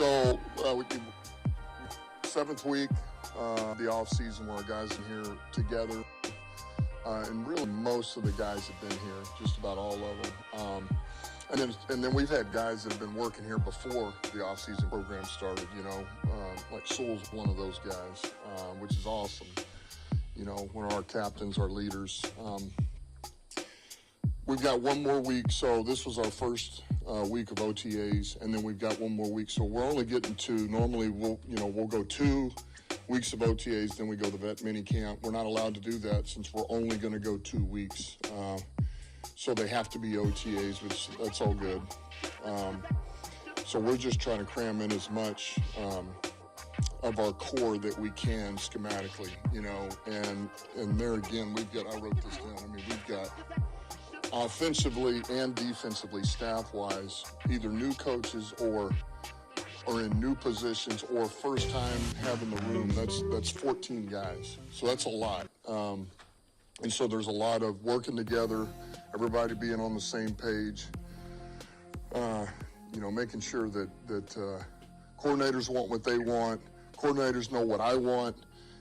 So we did 7th week, the off season where our guys in here together, and really most of the guys have been here, just about all of them. And then we've had guys that have been working here before the off season program started. Like Sewell's one of those guys, which is awesome. One of our captains, our leaders. We've got one more week, so this was our first week of OTAs, and then we've got one more week. So we're only getting two. Normally, we'll go 2 weeks of OTAs, then we go to the vet mini camp. We're not allowed to do that since we're only going to go 2 weeks. So they have to be OTAs, which that's all good. So we're just trying to cram in as much of our core that we can schematically, and there again, I wrote this down. We've got offensively and defensively, staff-wise, either new coaches or in new positions or first time having the room. That's 14 guys. So that's a lot. And so there's a lot of working together, everybody being on the same page, making sure that coordinators want what they want, coordinators know what I want.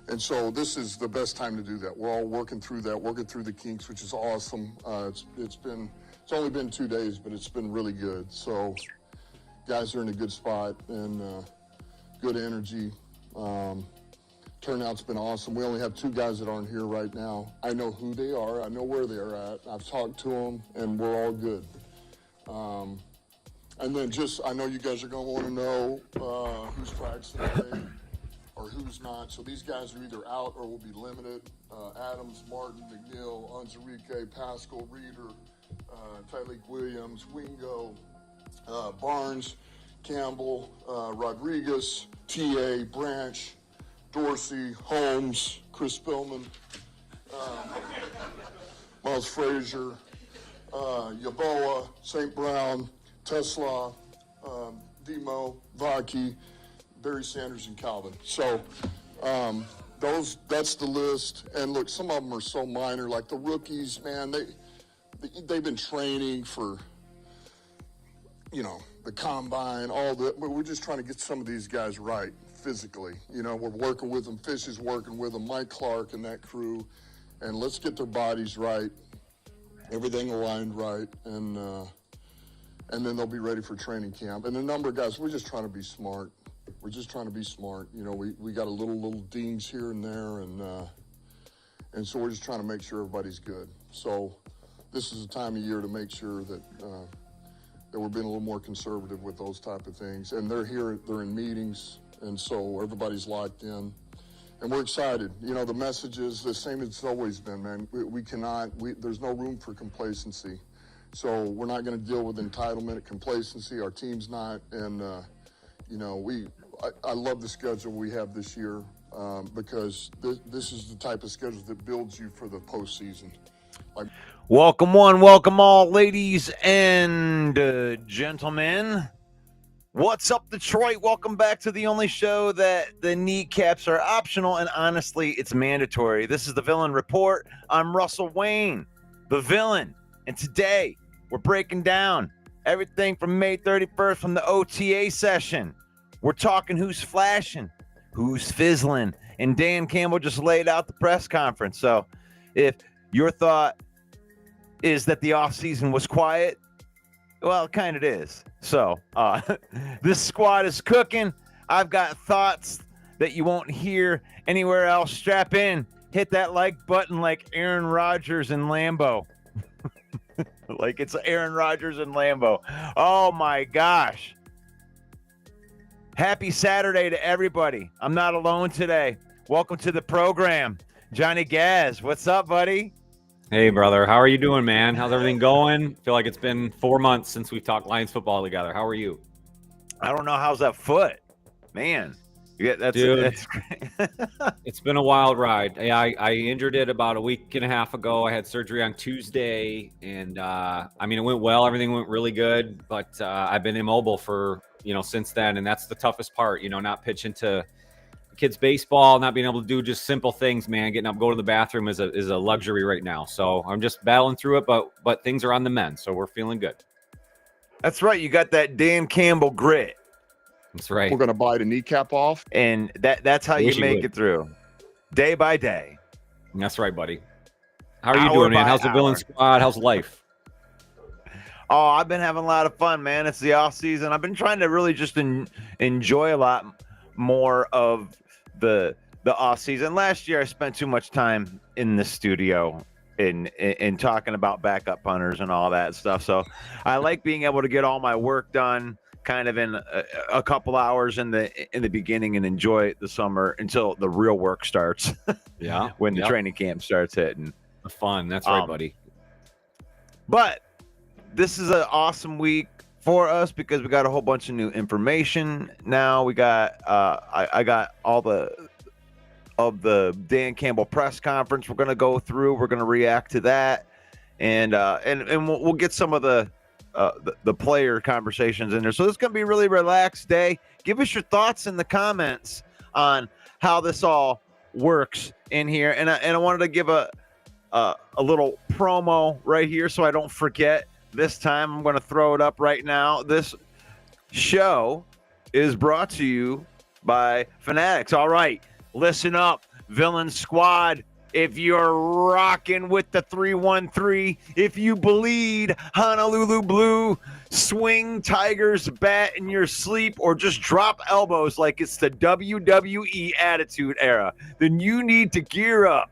And so this is the best time to do that. We're all working through the kinks, which is awesome. It's only been 2 days, but it's been really good. So guys are in a good spot and good energy. Turnout's been awesome. We only have 2 guys that aren't here right now. I know who they are. I know where they are at. I've talked to them, and we're all good. And then I know you guys are going to want to know who's practicing today or who's not. So these guys are either out or will be limited. Adams, Martin, McNeil, Onzarike, Pascal, Reeder, Tyleek Williams, Wingo, Barnes, Campbell, Rodriguez, T.A., Branch, Dorsey, Holmes, Chris Spillman, Miles Frazier, Yaboa, St. Brown, Tesla, Demo, Vaki, Barry Sanders, and Calvin. So that's the list. And look, some of them are so minor, like the rookies, man, they've been training for, the combine, all that. We're just trying to get some of these guys right physically. We're working with them. Fish is working with them, Mike Clark and that crew. And let's get their bodies right, everything aligned right, and then they'll be ready for training camp. And the number of guys, we're just trying to be smart. We got a little dings here and there, and so we're just trying to make sure everybody's good. So this is a time of year to make sure that we're being a little more conservative with those type of things. And they're here, they're in meetings, and so everybody's locked in. And we're excited. The message is the same as it's always been, man. There's no room for complacency. So we're not going to deal with entitlement and complacency. Our team's not. And, I love the schedule we have this year because this is the type of schedule that builds you for the postseason. Welcome one, welcome all, ladies and gentlemen. What's up, Detroit? Welcome back to the only show that the kneecaps are optional, and honestly, it's mandatory. This is the Villain Report. I'm Russell Wayne, the villain, and today we're breaking down everything from May 31st from the OTA session. We're talking who's flashing, who's fizzling, and Dan Campbell just laid out the press conference. So if your thought is that the offseason was quiet, well, it kind of is. So this squad is cooking. I've got thoughts that you won't hear anywhere else. Strap in. Hit that like button like Aaron Rodgers in Lambeau. Like it's Aaron Rodgers in Lambeau. Oh, my gosh. Happy Saturday to everybody. I'm not alone today. Welcome to the program. Johnny Gaz, what's up, buddy? Hey, brother. How are you doing, man? How's everything going? I feel like it's been 4 months since we've talked Lions football together. How are you? I don't know. How's that foot? Man. Yeah, that's great. It's been a wild ride. I injured it about a week and a half ago. I had surgery on Tuesday, and it went well. Everything went really good, but I've been immobile for, since then, and that's the toughest part, not pitching to kids baseball, not being able to do just simple things, man. Getting up, going to the bathroom is a luxury right now. So I'm just battling through it, but things are on the mend, so we're feeling good. That's right. You got that Dan Campbell grit. That's right. We're going to bite a kneecap off. And that's how you make it through, day by day. That's right, buddy. How are you Hour doing, man? by How's the Villain hour. Squad? How's life? Oh, I've been having a lot of fun, man. It's the off season. I've been trying to really just enjoy a lot more of the off season. Last year, I spent too much time in the studio in talking about backup punters and all that stuff. So I like being able to get all my work done kind of in a couple hours in the beginning and enjoy the summer until the real work starts. Yeah, when the training camp starts hitting. The fun. That's right, buddy. But this is an awesome week for us because we got a whole bunch of new information. Now we got I got all the Dan Campbell press conference we're going to go through. We're going to react to that, and we'll get some of the player conversations in there. So this is going to be a really relaxed day. Give us your thoughts in the comments on how this all works in here. And I wanted to give a little promo right here so I don't forget. This time I'm going to throw it up right now. This show is brought to you by Fanatics. All right, listen up, Villain Squad. If you're rocking with the 313, if you bleed Honolulu Blue, swing Tiger's bat in your sleep, or just drop elbows like it's the WWE Attitude Era, then you need to gear up.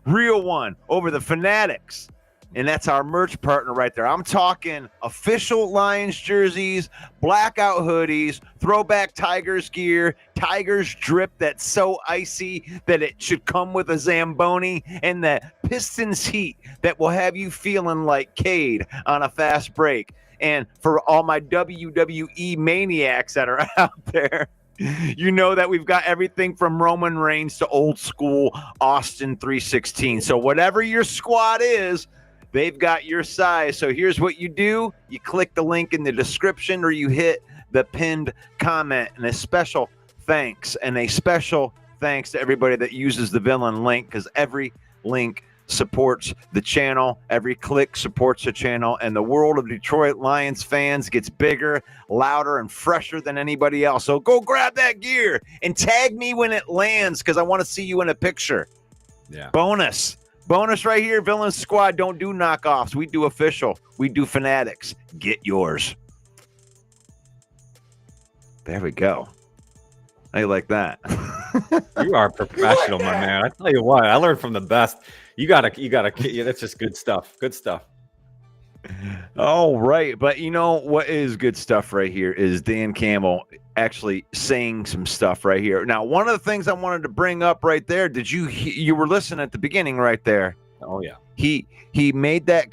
Real one over the Fanatics. And that's our merch partner right there. I'm talking official Lions jerseys, blackout hoodies, throwback Tigers gear, Tigers drip that's so icy that it should come with a Zamboni, and that Pistons heat that will have you feeling like Cade on a fast break. And for all my WWE maniacs that are out there, you know that we've got everything from Roman Reigns to old school Austin 316. So whatever your squad is, they've got your size. So here's what you do. You click the link in the description or you hit the pinned comment. And a special thanks to everybody that uses the Villain link, because every link supports the channel. Every click supports the channel. And the world of Detroit Lions fans gets bigger, louder, and fresher than anybody else. So go grab that gear and tag me when it lands, because I want to see you in a picture. Yeah. Bonus right here, Villain Squad. Don't do knockoffs. We do official. We do Fanatics. Get yours. There we go. How you like that? You are a professional, my man. I tell you what, I learned from the best. You gotta. That's just good stuff. Good stuff. All right, but you know what is good stuff right here is Dan Campbell actually saying some stuff right here. Now, one of the things I wanted to bring up right there, you were listening at the beginning right there? Oh yeah. He made that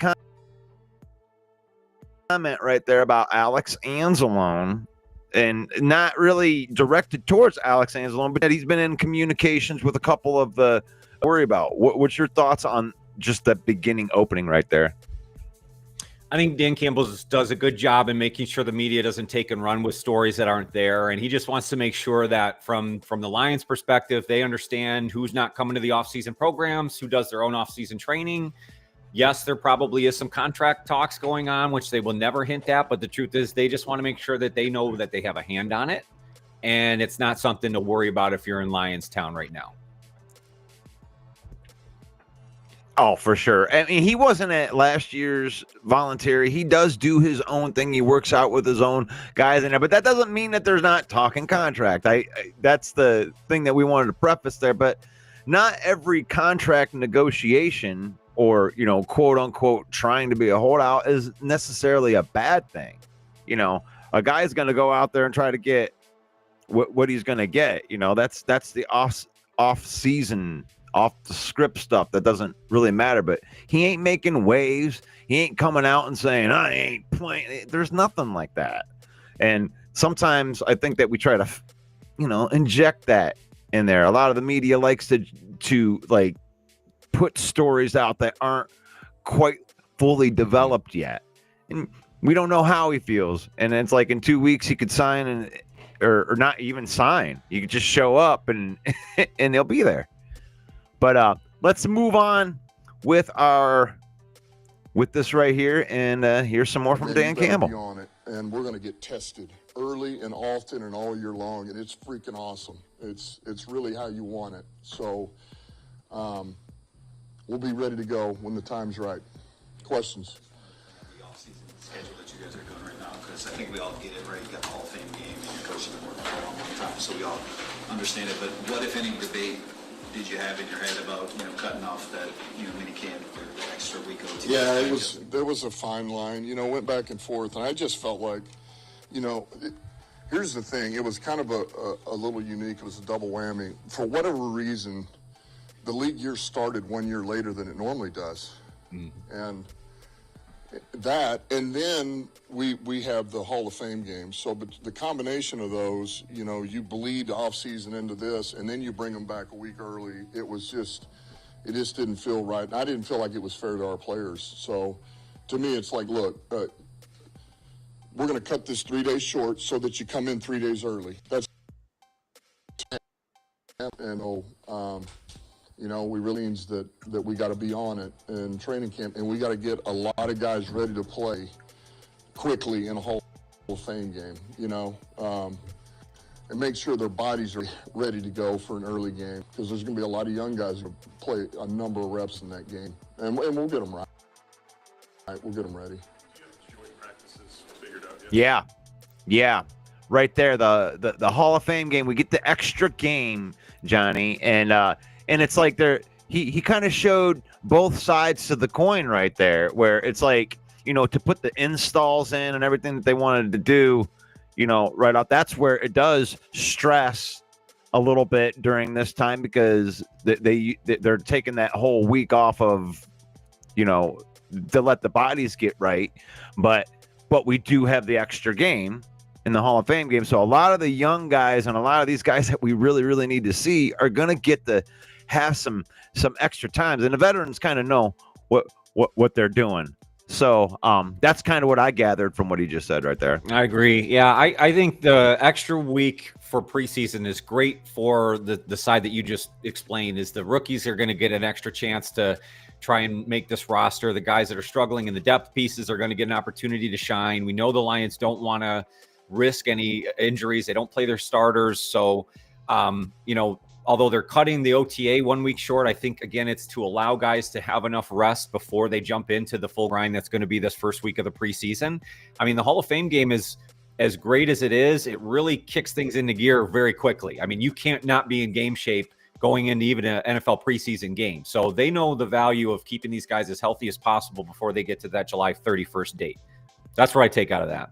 comment right there about Alex Anzalone, and not really directed towards Alex Anzalone, but that he's been in communications with a couple of the worry about. What's your thoughts on just that beginning opening right there? I think Dan Campbell does a good job in making sure the media doesn't take and run with stories that aren't there. And he just wants to make sure that from the Lions perspective, they understand who's not coming to the offseason programs, who does their own offseason training. Yes, there probably is some contract talks going on, which they will never hint at. But the truth is they just want to make sure that they know that they have a hand on it. And it's not something to worry about if you're in Lions Town right now. Oh, for sure. I mean, he wasn't at last year's voluntary. He does do his own thing. He works out with his own guys in there, but that doesn't mean that there's not talking contract. That's the thing that we wanted to preface there. But not every contract negotiation or, quote unquote, trying to be a holdout is necessarily a bad thing. A guy's going to go out there and try to get what he's going to get. That's the off season, off the script stuff that doesn't really matter. But he ain't making waves. He ain't coming out and saying, I ain't playing. There's nothing like that. And sometimes I think that we try to, inject that in there. A lot of the media likes to like put stories out that aren't quite fully developed yet. And we don't know how he feels. And it's like in 2 weeks he could sign or not even sign. You could just show up and and he'll be there. But let's move on with this right here, and here's some more from Dan Campbell. On it. and we're going to get tested early and often and all year long, and it's freaking awesome. It's really how you want it. So we'll be ready to go when the time's right. Questions? The off-season schedule that you guys are doing right now, because I think we all get it, right? You got the Hall of Fame game, and your coaching been working for a long time, so we all understand it. But what, if any, debate did you have in your head about, cutting off that, mini camp for the extra week of OTA? Yeah, there was a fine line, went back and forth, and I just felt like, here's the thing, it was kind of a little unique. It was a double whammy. For whatever reason, the league year started 1 year later than it normally does. And then we have the Hall of Fame games. So but the combination of those, you bleed off season into this, and then you bring them back a week early. It just didn't feel right. And I didn't feel like it was fair to our players. So to me, it's like, look, we're going to cut this 3 days short so that you come in 3 days early. That's, we really means that we got to be on it in training camp, and we got to get a lot of guys ready to play quickly in a Hall of Fame game, and make sure their bodies are ready to go for an early game, because there's going to be a lot of young guys who play a number of reps in that game, and we'll get them right. We'll get them ready. Yeah. Right there, the Hall of Fame game. We get the extra game, Johnny, and it's like he kind of showed both sides to the coin right there, where it's like, to put the installs in and everything that they wanted to do, right out. That's where it does stress a little bit during this time, because they're taking that whole week off of, to let the bodies get right. But we do have the extra game in the Hall of Fame game. So a lot of the young guys and a lot of these guys that we really, really need to see are going to get to have some extra times. And the veterans kind of know what they're doing. So that's kind of what I gathered from what he just said right there. I agree. Yeah, I think the extra week for preseason is great for the side that you just explained. Is the rookies are going to get an extra chance to try and make this roster. The guys that are struggling in the depth pieces are going to get an opportunity to shine. We know the Lions don't want to risk any injuries. They don't play their starters. So, although they're cutting the OTA 1 week short, I think, again, it's to allow guys to have enough rest before they jump into the full grind that's going to be this first week of the preseason. I mean, the Hall of Fame game is as great as it is. It really kicks things into gear very quickly. I mean, you can't not be in game shape going into even an NFL preseason game. So they know the value of keeping these guys as healthy as possible before they get to that July 31st date. That's what I take out of that.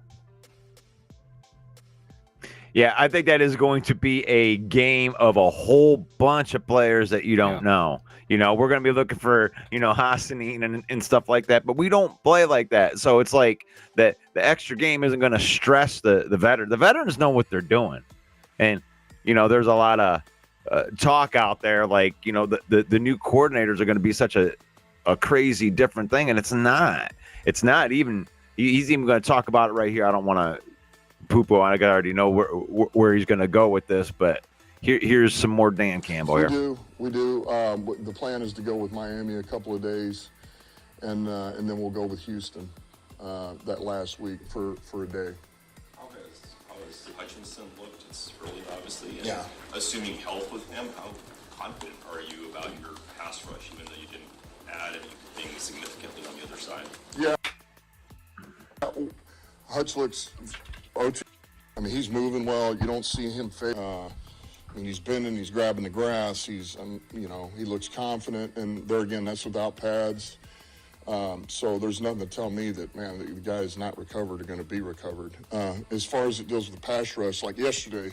Yeah, I think that is going to be a game of a whole bunch of players that you don't know. We're going to be looking for, Hassanin and stuff like that, but we don't play like that. So it's like that the extra game isn't going to stress the veteran. The veterans know what they're doing. And, there's a lot of talk out there like, the new coordinators are going to be such a crazy different thing. And it's not. It's not even. He's even going to talk about it right here. I don't want to poo-poo on it. I already know where he's going to go with this, but here's some more Dan Campbell here. We do. The plan is to go with Miami a couple of days, and then we'll go with Houston that last week for a day. How has Hutchinson looked? It's early, obviously. And yeah. Assuming health with him, how confident are you about your pass rush, even though you didn't add anything significantly on the other side? Yeah. Hutch looks OT. I mean, he's moving well. You don't see him fake. He's bending, he's grabbing the grass. He's, he looks confident. And there again, that's without pads. So there's nothing to tell me that, man, the guys not recovered are going to be recovered. As far as it deals with the pass rush, like yesterday,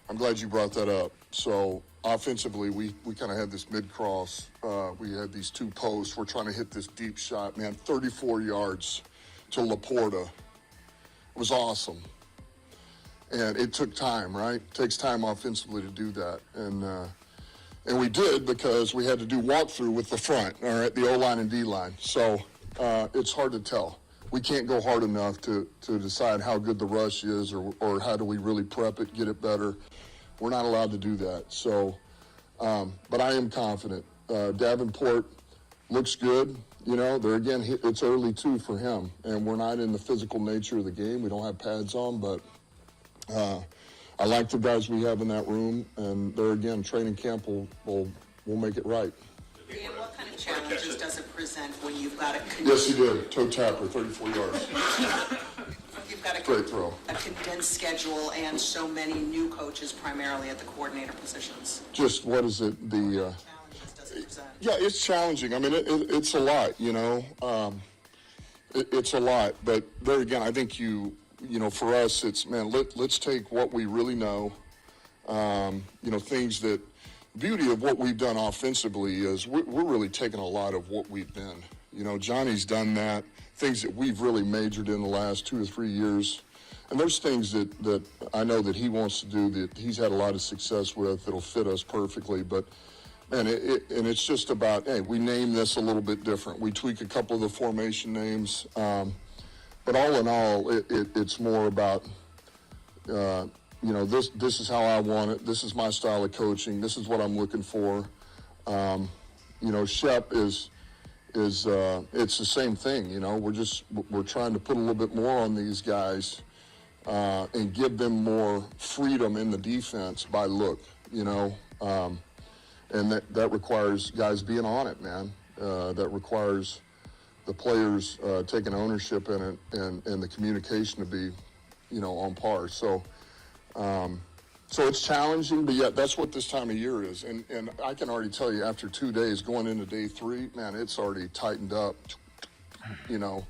I'm glad you brought that up. So offensively, we kind of had this mid-cross. We had these two posts. We're trying to hit this deep shot, man, 34 yards to Laporta. It was awesome. And it took time, right? It takes time offensively to do that. And we did because we had to do walkthrough with the front, all right, the O-line and D-line. So it's hard to tell. We can't go hard enough to decide how good the rush is or how do we really prep it, get it better. We're not allowed to do that. So, but I am confident. Davenport looks good. You know, there again, it's early too for him, and we're not in the physical nature of the game. We don't have pads on, but I like the guys we have in that room, and there again, training camp will make it right. Dan, what kind of challenges does it present when you've got a Yes, he did. Toe tapper, 34 yards. you've got Great throw. a condensed schedule and so many new coaches primarily at the coordinator positions? Just what is it? What challenges does it present? Yeah, it's challenging. I mean, it's a lot, you know. It's a lot, but there again, I think you know, for us, it's, man, let's take what we really know. You know, things that, beauty of what we've done offensively is we're really taking a lot of what we've been. You know, Johnny's done that, things that we've really majored in the last 2 or 3 years. And there's things that I know that he wants to do that he's had a lot of success with that'll fit us perfectly. But, man, and it's just about, hey, we name this a little bit different. We tweak a couple of the formation names. But all in all, it's more about, you know, this is how I want it. This is my style of coaching. This is what I'm looking for. You know, Shep is it's the same thing. You know, we're trying to put a little bit more on these guys and give them more freedom in the defense by look. You know, and that requires guys being on it, man. That requires the players taking ownership in it and the communication to be, you know, on par. So it's challenging, but yet that's what this time of year is. And I can already tell you after 2 days going into day 3, man, it's already tightened up, you know,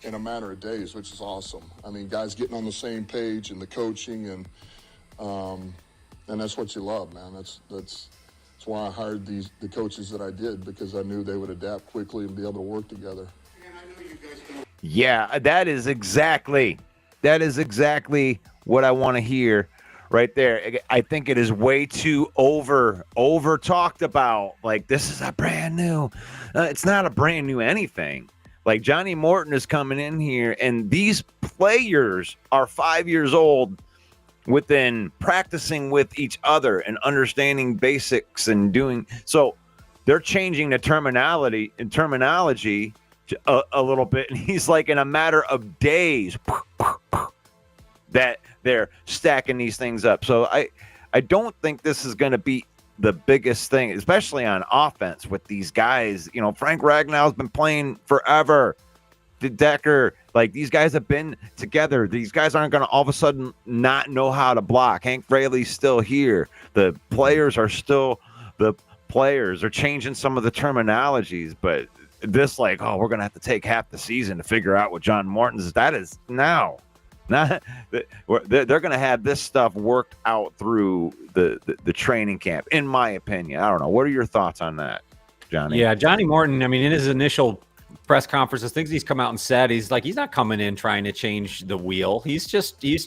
in a matter of days, which is awesome. I mean, guys getting on the same page and the coaching and that's what you love, man. That's why I hired the coaches that I did, because I knew they would adapt quickly and be able to work together. Yeah, that is exactly what I want to hear right there. I think it is way too over talked about. Like, this is a brand new, it's not a brand new anything. Like, Johnny Morton is coming in here, and these players are 5 years old within practicing with each other and understanding basics and doing so. They're changing the terminology a little bit, and he's like, in a matter of days that they're stacking these things up. So I don't think this is going to be the biggest thing, especially on offense with these guys. You know, Frank Ragnow's been playing forever. Decker, like, these guys have been together. These guys aren't going to all of a sudden not know how to block. Hank Fraley's still here. The players are still the players. They're changing some of the terminologies, but this, like, oh, we're going to have to take half the season to figure out what John Morton's is. That is now. Not, they're going to have this stuff worked out through the training camp, in my opinion. I don't know. What are your thoughts on that, Johnny? Yeah, Johnny Morton, I mean, in his initial press conferences, things he's come out and said, he's not coming in trying to change the wheel. He's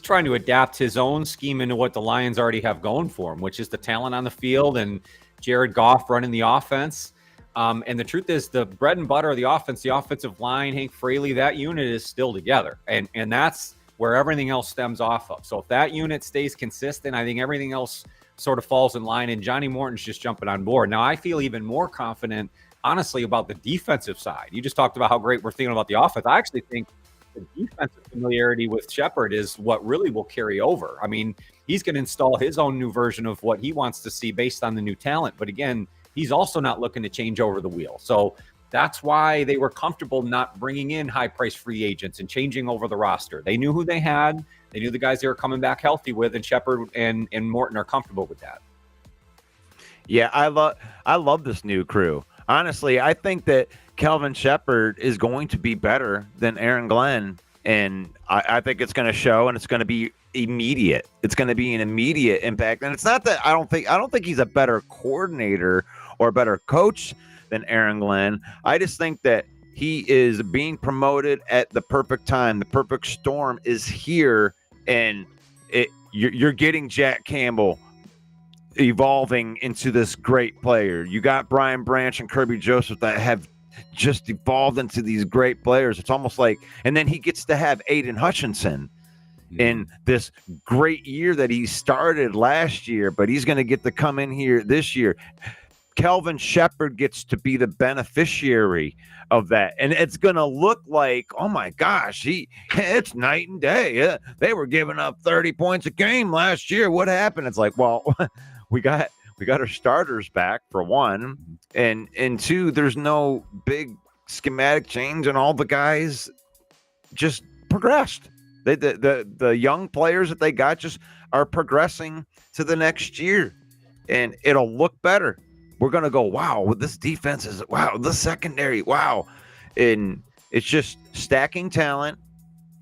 trying to adapt his own scheme into what the Lions already have going for him, which is the talent on the field and Jared Goff running the offense. And the truth is, the bread and butter of the offense, the offensive line, Hank Fraley, that unit is still together. And that's where everything else stems off of. So if that unit stays consistent, I think everything else sort of falls in line, and Johnny Morton's just jumping on board. Now, I feel even more confident, honestly, about the defensive side. You just talked about how great we're thinking about the offense. I actually think the defensive familiarity with Shepard is what really will carry over. I mean, he's going to install his own new version of what he wants to see based on the new talent. But again, he's also not looking to change over the wheel. So that's why they were comfortable not bringing in high-priced free agents and changing over the roster. They knew who they had. They knew the guys they were coming back healthy with, and Shepard and Morton are comfortable with that. Yeah, I love this new crew. Honestly, I think that Kelvin Shepard is going to be better than Aaron Glenn, and I think it's going to show, and it's going to be immediate. It's going to be an immediate impact. And it's not that I don't think he's a better coordinator or a better coach than Aaron Glenn. I just think that he is being promoted at the perfect time. The perfect storm is here, and you're getting Jack Campbell evolving into this great player. You got Brian Branch and Kirby Joseph that have just evolved into these great players. It's almost like, and then he gets to have Aiden Hutchinson in this great year that he started last year, but he's going to get to come in here this year. Kelvin Shepherd gets to be the beneficiary of that. And it's going to look like, oh my gosh, it's night and day. They were giving up 30 points a game last year. What happened? It's like, well, we got our starters back for one, and two, there's no big schematic change, and all the guys just progressed. The young players that they got just are progressing to the next year, and it'll look better. We're going to go, wow, this defense is, wow, the secondary, wow. And it's just stacking talent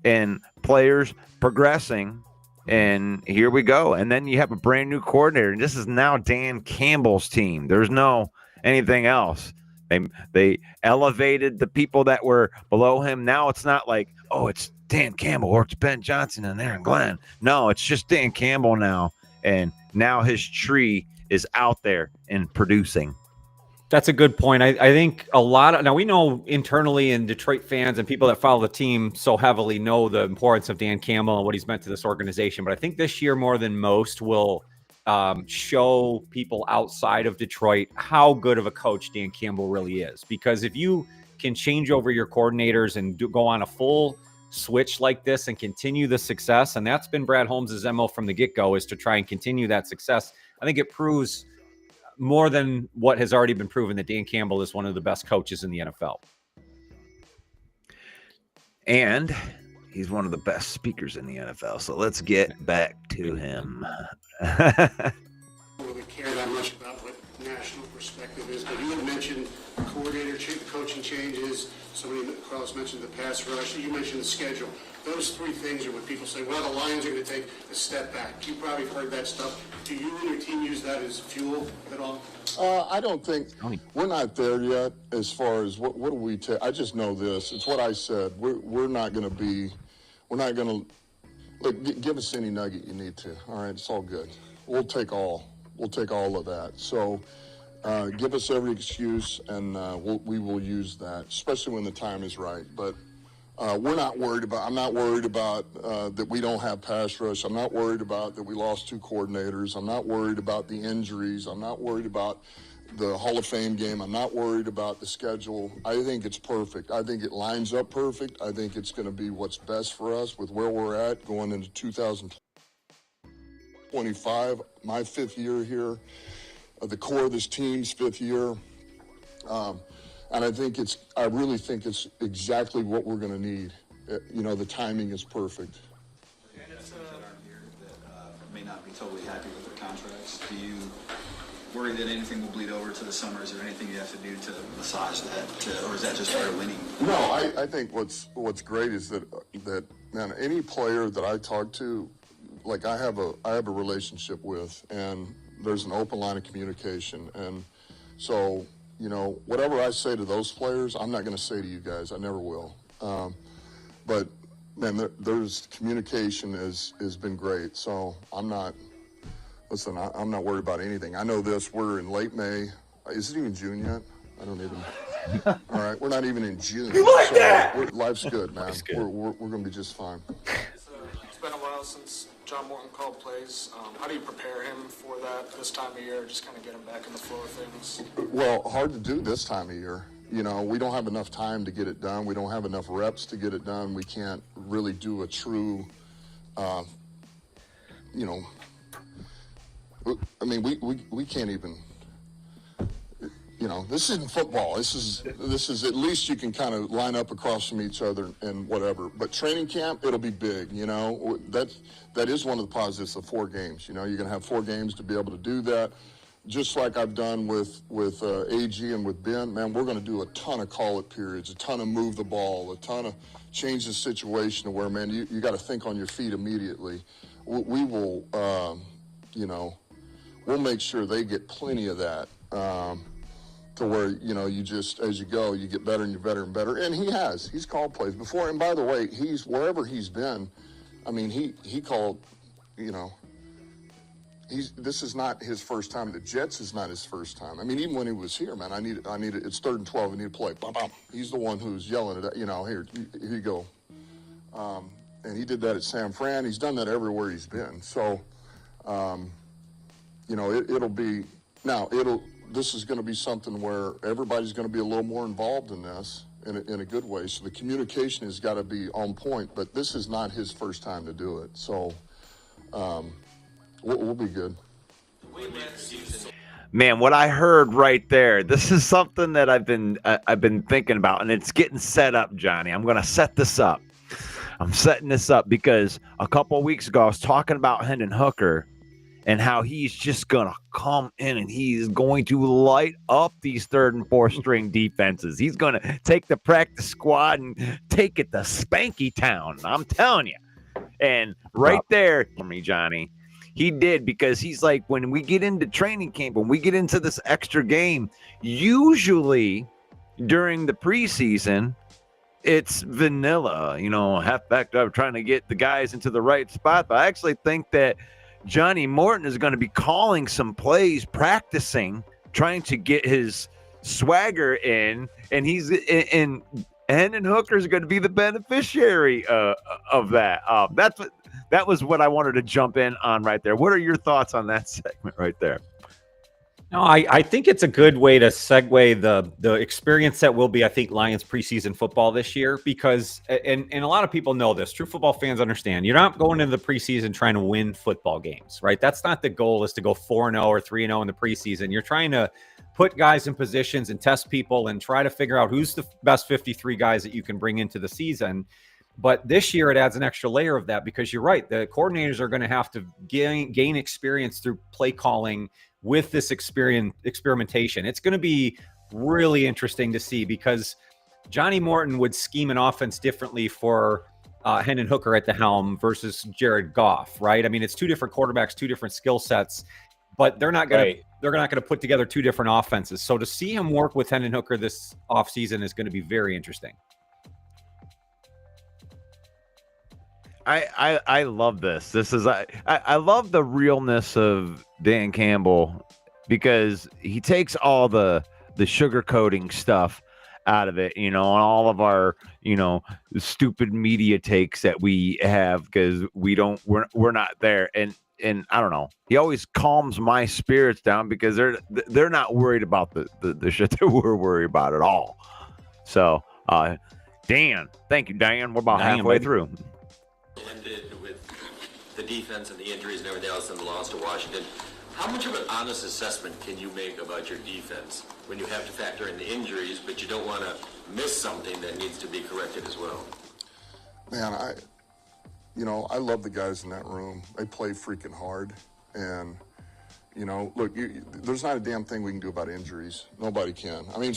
and players progressing. And here we go. And then you have a brand new coordinator. And this is now Dan Campbell's team. There's no anything else. They elevated the people that were below him. Now it's not like, oh, it's Dan Campbell or it's Ben Johnson and Aaron Glenn. No, it's just Dan Campbell now. And now his tree is out there and producing. That's a good point. I think a lot of, now we know internally, and Detroit fans and people that follow the team so heavily know the importance of Dan Campbell and what he's meant to this organization. But I think this year more than most will show people outside of Detroit how good of a coach Dan Campbell really is. Because if you can change over your coordinators and go on a full switch like this and continue the success, and that's been Brad Holmes' MO from the get-go, is to try and continue that success. I think it proves more than what has already been proven that Dan Campbell is one of the best coaches in the NFL. And he's one of the best speakers in the NFL. So let's get back to him. I don't really care that much about what national perspective is, but you had mentioned the coaching changes. Somebody, Carlos, mentioned the pass rush. You mentioned the schedule. Those three things are what people say, well, the Lions are going to take a step back. You probably heard that stuff. Do you and your team use that as fuel at all? I don't think we're not there yet as far as what do we take. I just know this. It's what I said. We're not going to look, give us any nugget you need to. All right, it's all good. We'll take all of that. So give us every excuse, and we will use that, especially when the time is right. But we're not worried about. I'm not worried about that we don't have pass rush. I'm not worried about that we lost two coordinators. I'm not worried about the injuries. I'm not worried about the Hall of Fame game. I'm not worried about the schedule. I think it's perfect. I think it lines up perfect. I think it's going to be what's best for us with where we're at going into 2025. My fifth year here, the core of this team's fifth year. And I really think it's exactly what we're going to need. The timing is perfect. Candidates that aren't here that may not be totally happy with their contracts. Do you worry that anything will bleed over to the summer? Is there anything you have to do to massage that, or is that just part of winning? No, I think what's great is that man, any player that I talk to, like I have a relationship with, and there's an open line of communication, and so. Whatever I say to those players, I'm not going to say to you guys. I never will. But man, there's communication has been great. So I'm not worried about anything. I know this. We're in late May. Is it even June yet? I don't even. All right, we're not even in June. You like that? Life's good, man. Life's good. We're going to be just fine. It's been a while since John Morton called plays. How do you prepare him for that this time of year? Just kind of get him back in the flow of things. Well, hard to do this time of year. We don't have enough time to get it done. We don't have enough reps to get it done. We can't really do a true, we can't even. This isn't football. This is at least you can kind of line up across from each other and whatever. But training camp, it'll be big. That is one of the positives of 4 games. You're going to have 4 games to be able to do that. Just like I've done with AG and with Ben, man, we're going to do a ton of call-it periods, a ton of move the ball, a ton of change the situation to where, man, you got to think on your feet immediately. We will, we'll make sure they get plenty of that. To where, you just, as you go, you get better and you're better and better. And he's called plays before. And by the way, wherever he's been, I mean, he called, this is not his first time. The Jets is not his first time. I mean, even when he was here, man, I need it. It's 3rd and 12. I need to play. Bam, bam. He's the one who's yelling at, here you go. And he did that at San Fran. He's done that everywhere he's been. So, it'll be, now this is going to be something where everybody's going to be a little more involved in this in a good way. So the communication has got to be on point, but this is not his first time to do it. So we'll be good. Man, what I heard right there, this is something that I've been thinking about, and it's getting set up, Johnny. I'm going to set this up. I'm setting this up because a couple of weeks ago I was talking about Hendon Hooker and how he's just going to come in and he's going to light up these third and fourth string defenses. He's going to take the practice squad and take it to Spanky Town. I'm telling you. And right there for me, Johnny, he did, because he's like, when we get into training camp, when we get into this extra game, usually during the preseason, it's vanilla, half backed up, trying to get the guys into the right spot. But I actually think that Johnny Morton is going to be calling some plays, practicing, trying to get his swagger in, and Hendon Hooker is going to be the beneficiary of that. That was what I wanted to jump in on right there. What are your thoughts on that segment right there? No, I think it's a good way to segue the experience that will be, I think, Lions preseason football this year, because, and a lot of people know this, true football fans understand, you're not going into the preseason trying to win football games, right? That's not the goal, is to go 4-0 or 3-0 in the preseason. You're trying to put guys in positions and test people and try to figure out who's the best 53 guys that you can bring into the season. But this year it adds an extra layer of that, because you're right, the coordinators are going to have to gain experience through play calling with this experimentation. It's going to be really interesting to see, because Johnny Morton would scheme an offense differently for Hendon Hooker at the helm versus Jared Goff, right? I mean, it's two different quarterbacks, two different skill sets, but they're not going to put together two different offenses. So to see him work with Hendon Hooker this offseason is going to be very interesting. I love this. I love the realness of Dan Campbell, because he takes all the sugarcoating stuff out of it, and all of our, stupid media takes that we have, because we're not there. And I don't know, he always calms my spirits down, because they're not worried about the shit that we're worried about at all. So, Dan, thank you, Dan. We're about halfway through. Ended with the defense and the injuries and everything else and the loss to Washington. How much of an honest assessment can you make about your defense when you have to factor in the injuries, but you don't want to miss something that needs to be corrected as well? Man, I love the guys in that room. They play freaking hard. And, look, there's not a damn thing we can do about injuries. Nobody can. I mean,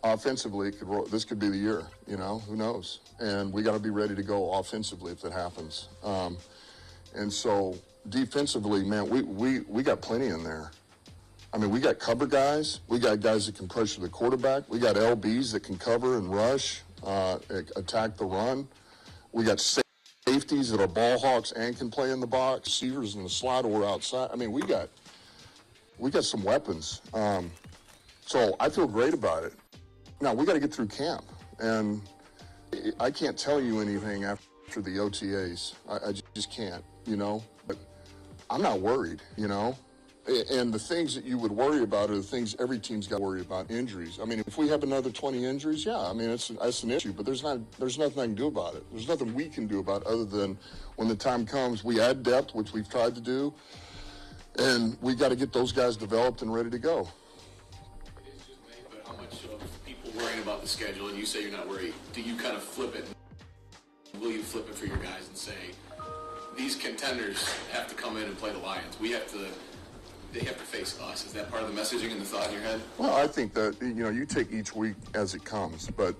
offensively, this could be the year, who knows? And we got to be ready to go offensively if it happens. And so defensively, man, we got plenty in there. I mean, we got cover guys. We got guys that can pressure the quarterback. We got LBs that can cover and rush, attack the run. We got safeties that are ball hawks and can play in the box. Receivers in the slot or outside. I mean, we got some weapons. So I feel great about it. Now, we got to get through camp. And I can't tell you anything after the OTAs. I just can't, But I'm not worried, And the things that you would worry about are the things every team's got to worry about, injuries. I mean, if we have another 20 injuries, yeah, I mean, that's an issue. But there's nothing I can do about it. There's nothing we can do about it other than when the time comes, we add depth, which we've tried to do. And we got to get those guys developed and ready to go. Worrying about the schedule, and you say you're not worried, do you kind of flip it? Will you flip it for your guys and say, these contenders have to come in and play the Lions? They have to face us. Is that part of the messaging and the thought in your head? Well, I think that, you take each week as it comes, but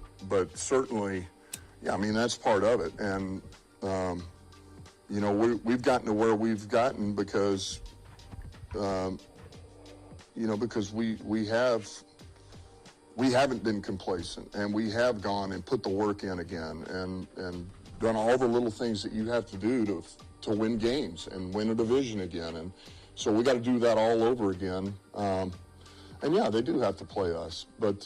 certainly, yeah, I mean, that's part of it. And, we've gotten to where we've gotten because, because we haven't been complacent, and we have gone and put the work in again and done all the little things that you have to do to win games and win a division again. And so we got to do that all over again. And yeah, they do have to play us, but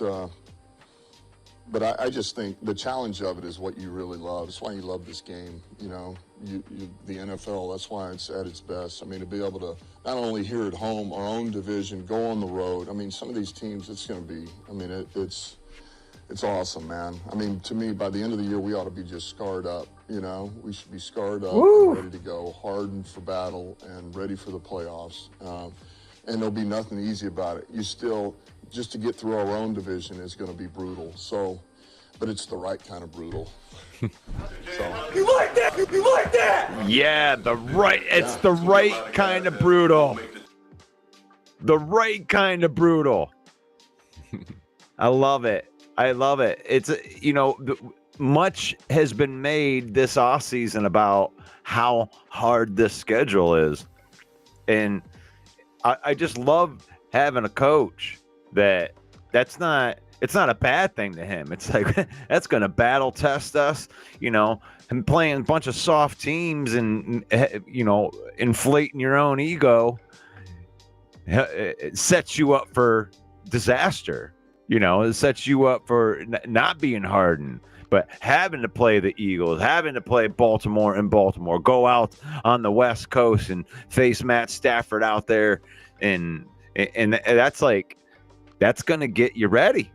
but I just think the challenge of it is what you really love. It's why you love this game, you know. The NFL, that's why it's at its best. I mean, to be able to not only here at home, our own division, go on the road. I mean, some of these teams, it's going to be, I mean, it's awesome, man. I mean, to me, by the end of the year, we ought to be just scarred up, you know. We should be scarred up and ready to go, hardened for battle and ready for the playoffs. And there'll be nothing easy about it. You still, just to get through our own division is going to be brutal. So, but it's the right kind of brutal. So. You like that? You like that? Yeah, it's the right kind of brutal. The right kind of brutal. I love it. I love it. It's, you know, much has been made this offseason about how hard this schedule is. And I just love having a coach it's not a bad thing to him. It's like, that's going to battle test us, you know, and playing a bunch of soft teams and, you know, inflating your own ego. It sets you up for disaster. You know, it sets you up for not being hardened, but having to play the Eagles, having to play Baltimore in Baltimore, go out on the West Coast and face Matt Stafford out there. And that's like, that's going to get you ready.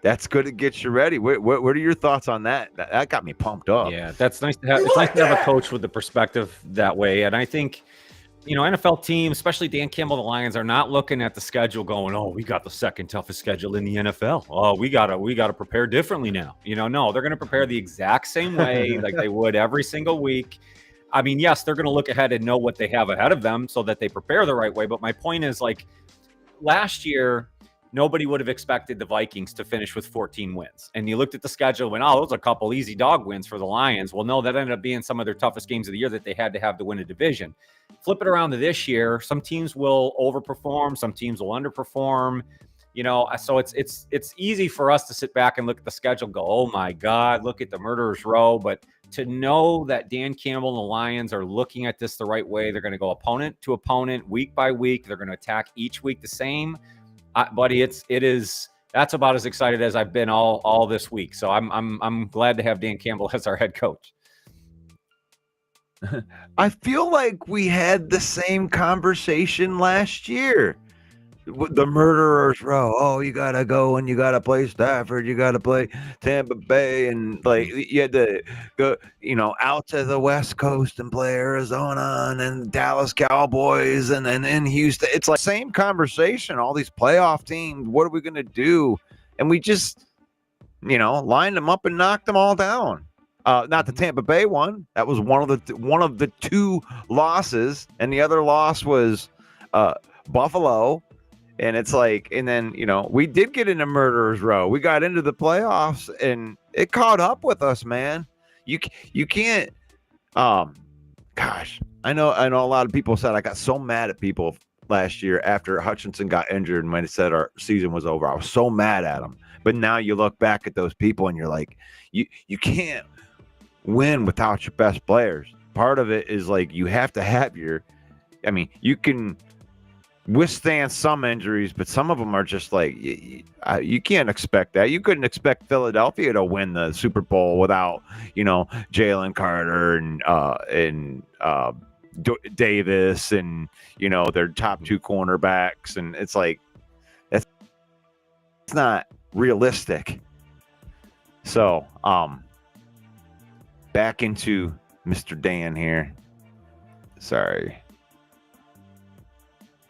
That's going to get you ready. What are your thoughts on that? That got me pumped up. Yeah, that's nice to have. It's nice to have a coach with the perspective that way. And I think, you know, NFL teams, especially Dan Campbell, the Lions, are not looking at the schedule going, oh, we got the second toughest schedule in the NFL. Oh, we gotta prepare differently now. You know, no, they're going to prepare the exact same way like they would every single week. I mean, yes, they're going to look ahead and know what they have ahead of them so that they prepare the right way. But my point is, like, last year, nobody would have expected the Vikings to finish with 14 wins. And you looked at the schedule and went, oh, those are a couple easy dog wins for the Lions. Well, no, that ended up being some of their toughest games of the year that they had to have to win a division. Flip it around to this year. Some teams will overperform. Some teams will underperform. You know, so it's easy for us to sit back and look at the schedule and go, oh, my God, look at the murderer's row. But to know that Dan Campbell and the Lions are looking at this the right way, they're going to go opponent to opponent, week by week. They're going to attack each week the same. Buddy, that's about as excited as I've been all this week. So I'm glad to have Dan Campbell as our head coach. I feel like we had the same conversation last year. The murderer's row. Oh, you gotta go and you gotta play Stafford. You gotta play Tampa Bay, and like you had to go, you know, out to the West Coast and play Arizona and then Dallas Cowboys and then in Houston. It's like same conversation. All these playoff teams. What are we gonna do? And we just, you know, lined them up and knocked them all down. Not the Tampa Bay one. That was one of the two losses, and the other loss was Buffalo. And it's like, and then, you know, we did get into murderer's row. We got into the playoffs and it caught up with us, man. You can't, gosh, I know a lot of people said I got so mad at people last year after Hutchinson got injured and when it said our season was over. I was so mad at them. But now you look back at those people and you're like, you can't win without your best players. Part of it is like, you have to have you can withstand some injuries, but some of them are just like, you can't expect that. You couldn't expect Philadelphia to win the Super Bowl without, you know, Jalen Carter and Davis and, you know, their top two cornerbacks. And it's like, it's not realistic. So, back into Mr. Dan here. Sorry.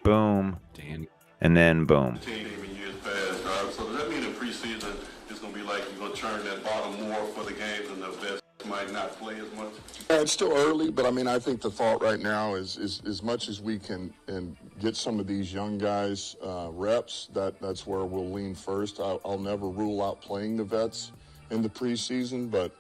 Boom. Dan. And then boom. Team in years past, so does that mean in preseason it's going to be like you're going to turn that bottom more for the games and the best might not play as much? It's still early, but I mean, I think the thought right now is as much as we can and get some of these young guys reps, that's where we'll lean first. I'll never rule out playing the vets in the preseason, but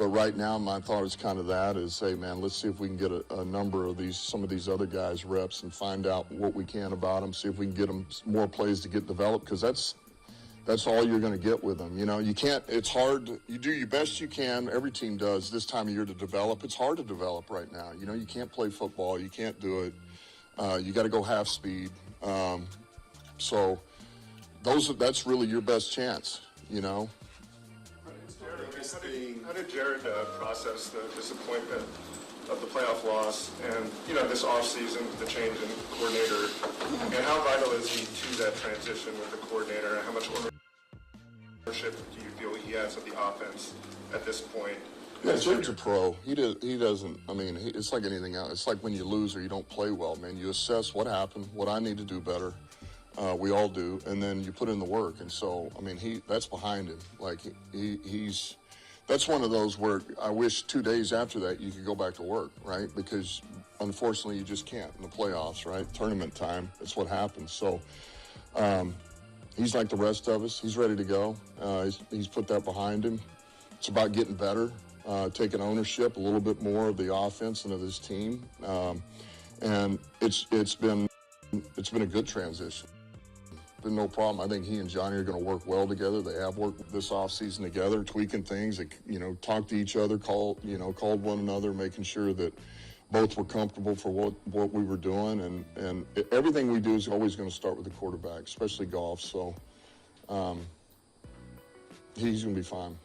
right now, my thought is kind of that is, hey, man, let's see if we can get a number of some of these other guys reps and find out what we can about them, see if we can get them more plays to get developed, because that's all you're going to get with them. You know, you can't, it's hard. You do your best you can. Every team does this time of year to develop. It's hard to develop right now. You know, you can't play football. You can't do it. You got to go half speed. So that's really your best chance, you know. this thing. How did Jared process the disappointment of the playoff loss and, this offseason, the change in coordinator? And how vital is he to that transition with the coordinator? And how much ownership do you feel he has of the offense at this point? Yeah, Jared's a pro. He doesn't, it's like anything else. It's like when you lose or you don't play well, man. You assess what happened, what I need to do better. We all do. And then you put in the work. And so, that's behind him. Like, he's, that's one of those where I wish 2 days after that you could go back to work, right? Because unfortunately you just can't in the playoffs, right? Tournament time, that's what happens. So, he's like the rest of us. He's ready to go. He's put that behind him. It's about getting better. Taking ownership a little bit more of the offense and of this team, and it's been a good transition. Been no problem. I think he and Johnny are going to work well together. They have worked this offseason together, tweaking things. Talk to each other, called one another, making sure that both were comfortable for what we were doing, and everything we do is always going to start with the quarterback, especially golf. So he's going to be fine.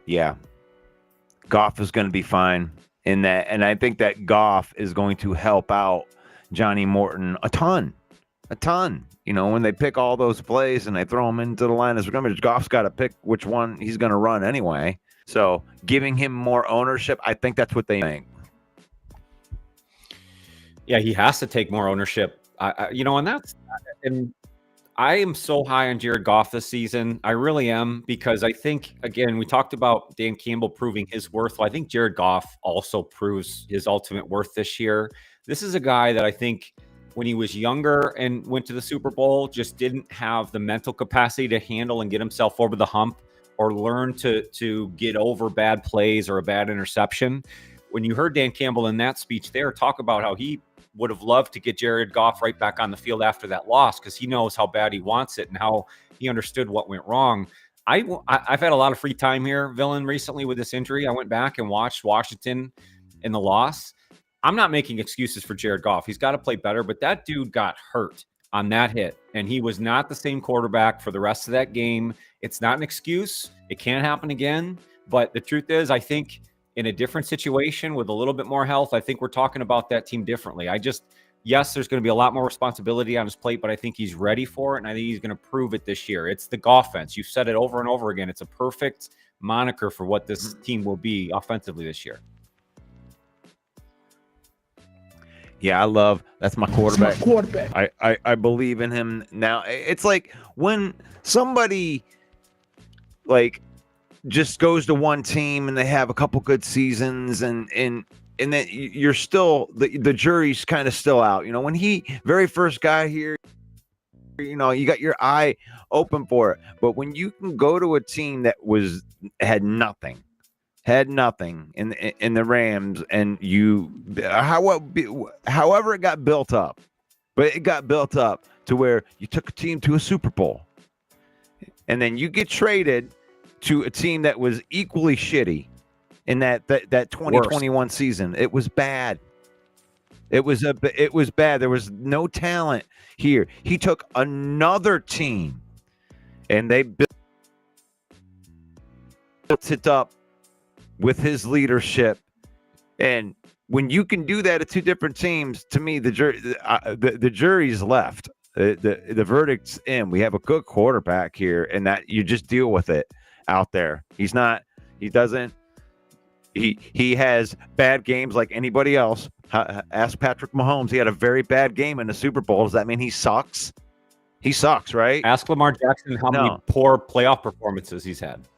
Yeah. Goff is going to be fine in that. And I think that Goff is going to help out Johnny Morton a ton. When they pick all those plays and they throw them into the line of scrimmage, Goff's got to pick which one he's going to run anyway. So giving him more ownership, I think that's what they think. Yeah, he has to take more ownership. And I am so high on Jared Goff this season. I really am, because I think, again, we talked about Dan Campbell proving his worth. Well, I think Jared Goff also proves his ultimate worth this year. This is a guy that I think when he was younger and went to the Super Bowl, just didn't have the mental capacity to handle and get himself over the hump or learn to get over bad plays or a bad interception. When you heard Dan Campbell in that speech there talk about how he would have loved to get Jared Goff right back on the field after that loss, because he knows how bad he wants it and how he understood what went wrong. I've had a lot of free time here, Villain, recently with this injury. I went back and watched Washington in the loss. I'm not making excuses for Jared Goff. He's got to play better, but that dude got hurt on that hit, and he was not the same quarterback for the rest of that game. It's not an excuse. It can't happen again. But the truth is, I think in a different situation with a little bit more health, I think we're talking about that team differently. Yes, there's going to be a lot more responsibility on his plate, but I think he's ready for it, and I think he's going to prove it this year. It's the Goffense. You've said it over and over again. It's a perfect moniker for what this team will be offensively this year. Yeah, that's my quarterback. I believe in him now. It's like when somebody just goes to one team and they have a couple good seasons and then you're still the jury's kind of still out. When he very first got here, you got your eye open for it. But when you can go to a team that had nothing in the Rams, and however it got built up, but it got built up to where you took a team to a Super Bowl, and then you get traded to a team that was equally shitty in that 2021 season. It was bad. It was bad. There was no talent here. He took another team and they built it up with his leadership. And when you can do that at two different teams, to me, the jury's left. The verdict's in. We have a good quarterback here, and that you just deal with it out there. He has bad games like anybody else. Ask Patrick Mahomes. He had a very bad game in the Super Bowl. Does that mean he sucks? He sucks, right? Ask Lamar Jackson how many poor playoff performances he's had.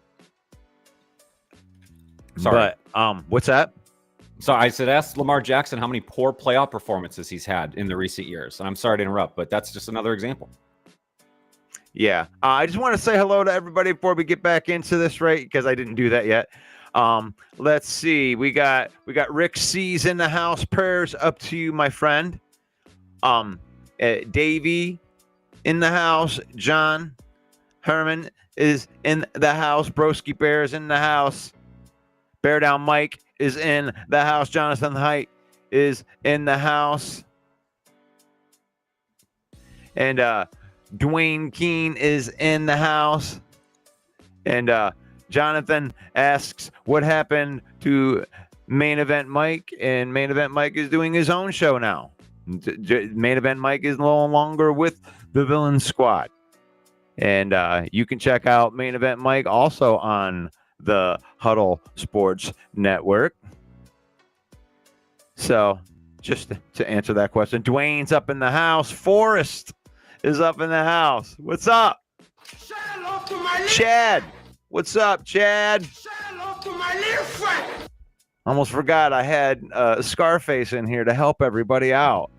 Sorry. But what's that? So I said, ask Lamar Jackson how many poor playoff performances he's had in the recent years. And I'm sorry to interrupt, but that's just another example. Yeah. I just want to say hello to everybody before we get back into this, right? Because I didn't do that yet. Let's see. We got Rick C's in the house. Prayers up to you, my friend. Davey in the house. John Herman is in the house. Broski Bear is in the house. Bear Down Mike is in the house. Jonathan Height is in the house. And Dwayne Keene is in the house. And Jonathan asks what happened to Main Event Mike, and Main Event Mike is doing his own show now. Main Event Mike is no longer with the Villain Squad. And you can check out Main Event Mike also on the Huddle Sports Network. So just to answer that question, Dwayne's up in the house. Forrest is up in the house. What's up? Chad. What's up, Chad? Almost forgot I had Scarface in here to help everybody out.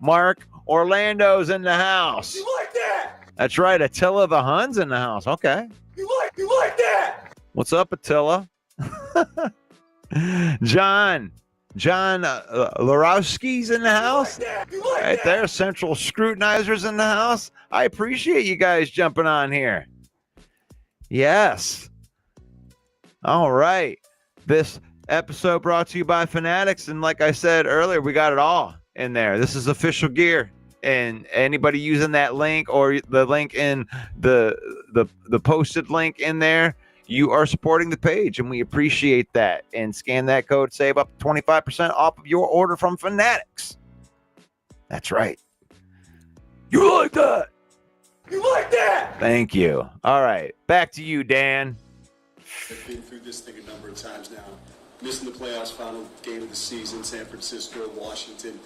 Mark Orlando's in the house. You like that? That's right. Attila the Hun's in the house. Okay. You like that? What's up, Attila? John Larowski's in the house. Right there. Central Scrutinizer's in the house. I appreciate you guys jumping on here. Yes. All right. This episode brought to you by Fanatics. And like I said earlier, we got it all in there. This is official gear. And anybody using that link or the link in the posted link in there, you are supporting the page, and we appreciate that. And scan that code, save up to 25% off of your order from Fanatics. That's right. You like that? You like that? Thank you. All right. Back to you, Dan. I've been through this thing a number of times now. Missing the playoffs, final game of the season, San Francisco, Washington.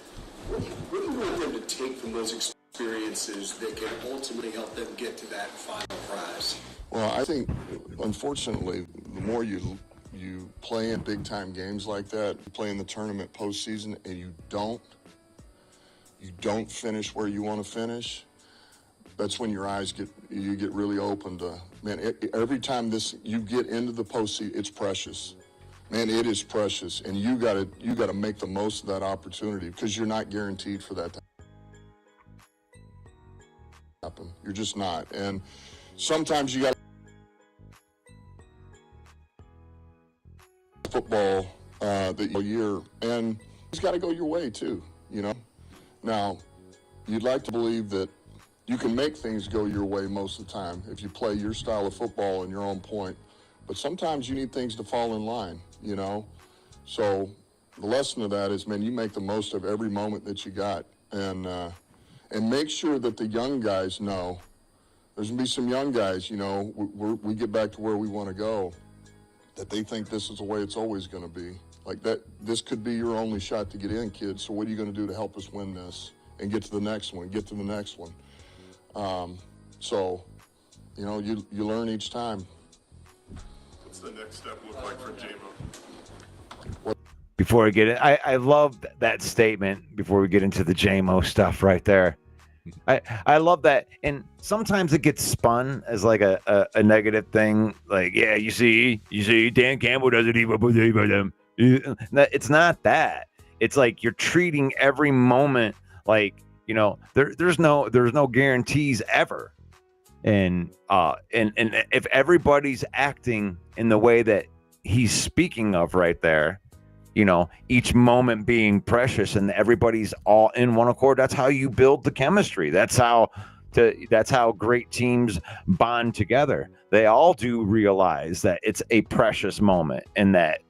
What do you want them to take from those experiences that can ultimately help them get to that final prize? Well, I think, unfortunately, the more you play in big-time games like that, you play in the tournament postseason, and you don't finish where you want to finish, that's when your eyes get really open to, man, every time you get into the postseason, it's precious. Man, it is precious, and you gotta make the most of that opportunity because you're not guaranteed for that to happen. You're just not, and sometimes you got football that year, and it's got to go your way too. You know, now you'd like to believe that you can make things go your way most of the time if you play your style of football and your own point. But sometimes you need things to fall in line, you know? So the lesson of that is, man, you make the most of every moment that you got. And make sure that the young guys know, there's going to be some young guys, you know, we get back to where we want to go, that they think this is the way it's always going to be. Like that, this could be your only shot to get in, kids. So what are you going to do to help us win this and get to the next one, get to the next one? So, you know, you learn each time. What's the next step look like for JMO? Before we get it, I love that statement before we get into the JMO stuff right there. I love that. And sometimes it gets spun as like a negative thing. Like, yeah, you see, Dan Campbell doesn't even believe in them. It's not that. It's like you're treating every moment like, you know, there's no guarantees ever. And if everybody's acting in the way that he's speaking of right there, you know, each moment being precious and everybody's all in one accord, that's how you build the chemistry. That's how great teams bond together. They all do realize that it's a precious moment and that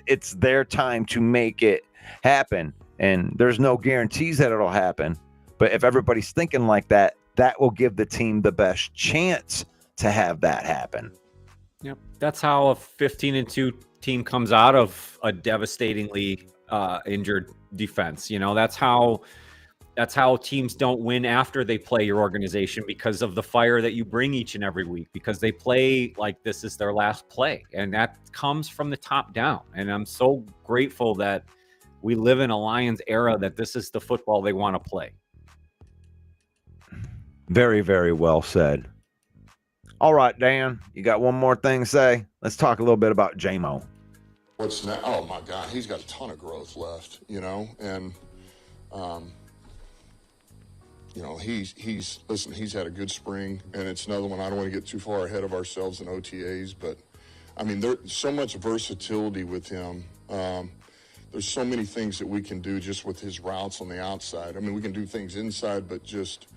it's their time to make it happen. And there's no guarantees that it'll happen. But if everybody's thinking like that, that will give the team the best chance to have that happen. Yep. That's how a 15-2 team comes out of a devastatingly injured defense. You know, that's how teams don't win after they play your organization, because of the fire that you bring each and every week, because they play like this is their last play. And that comes from the top down. And I'm so grateful that we live in a Lions era that this is the football they want to play. Very, very well said. All right, Dan, you got one more thing to say? Let's talk a little bit about JMO. What's next? Oh my God, he's got a ton of growth left, you know, and you know, he's had a good spring, and it's another one. I don't want to get too far ahead of ourselves in OTAs, but I mean, there's so much versatility with him. There's so many things that we can do just with his routes on the outside. I mean, we can do things inside, but just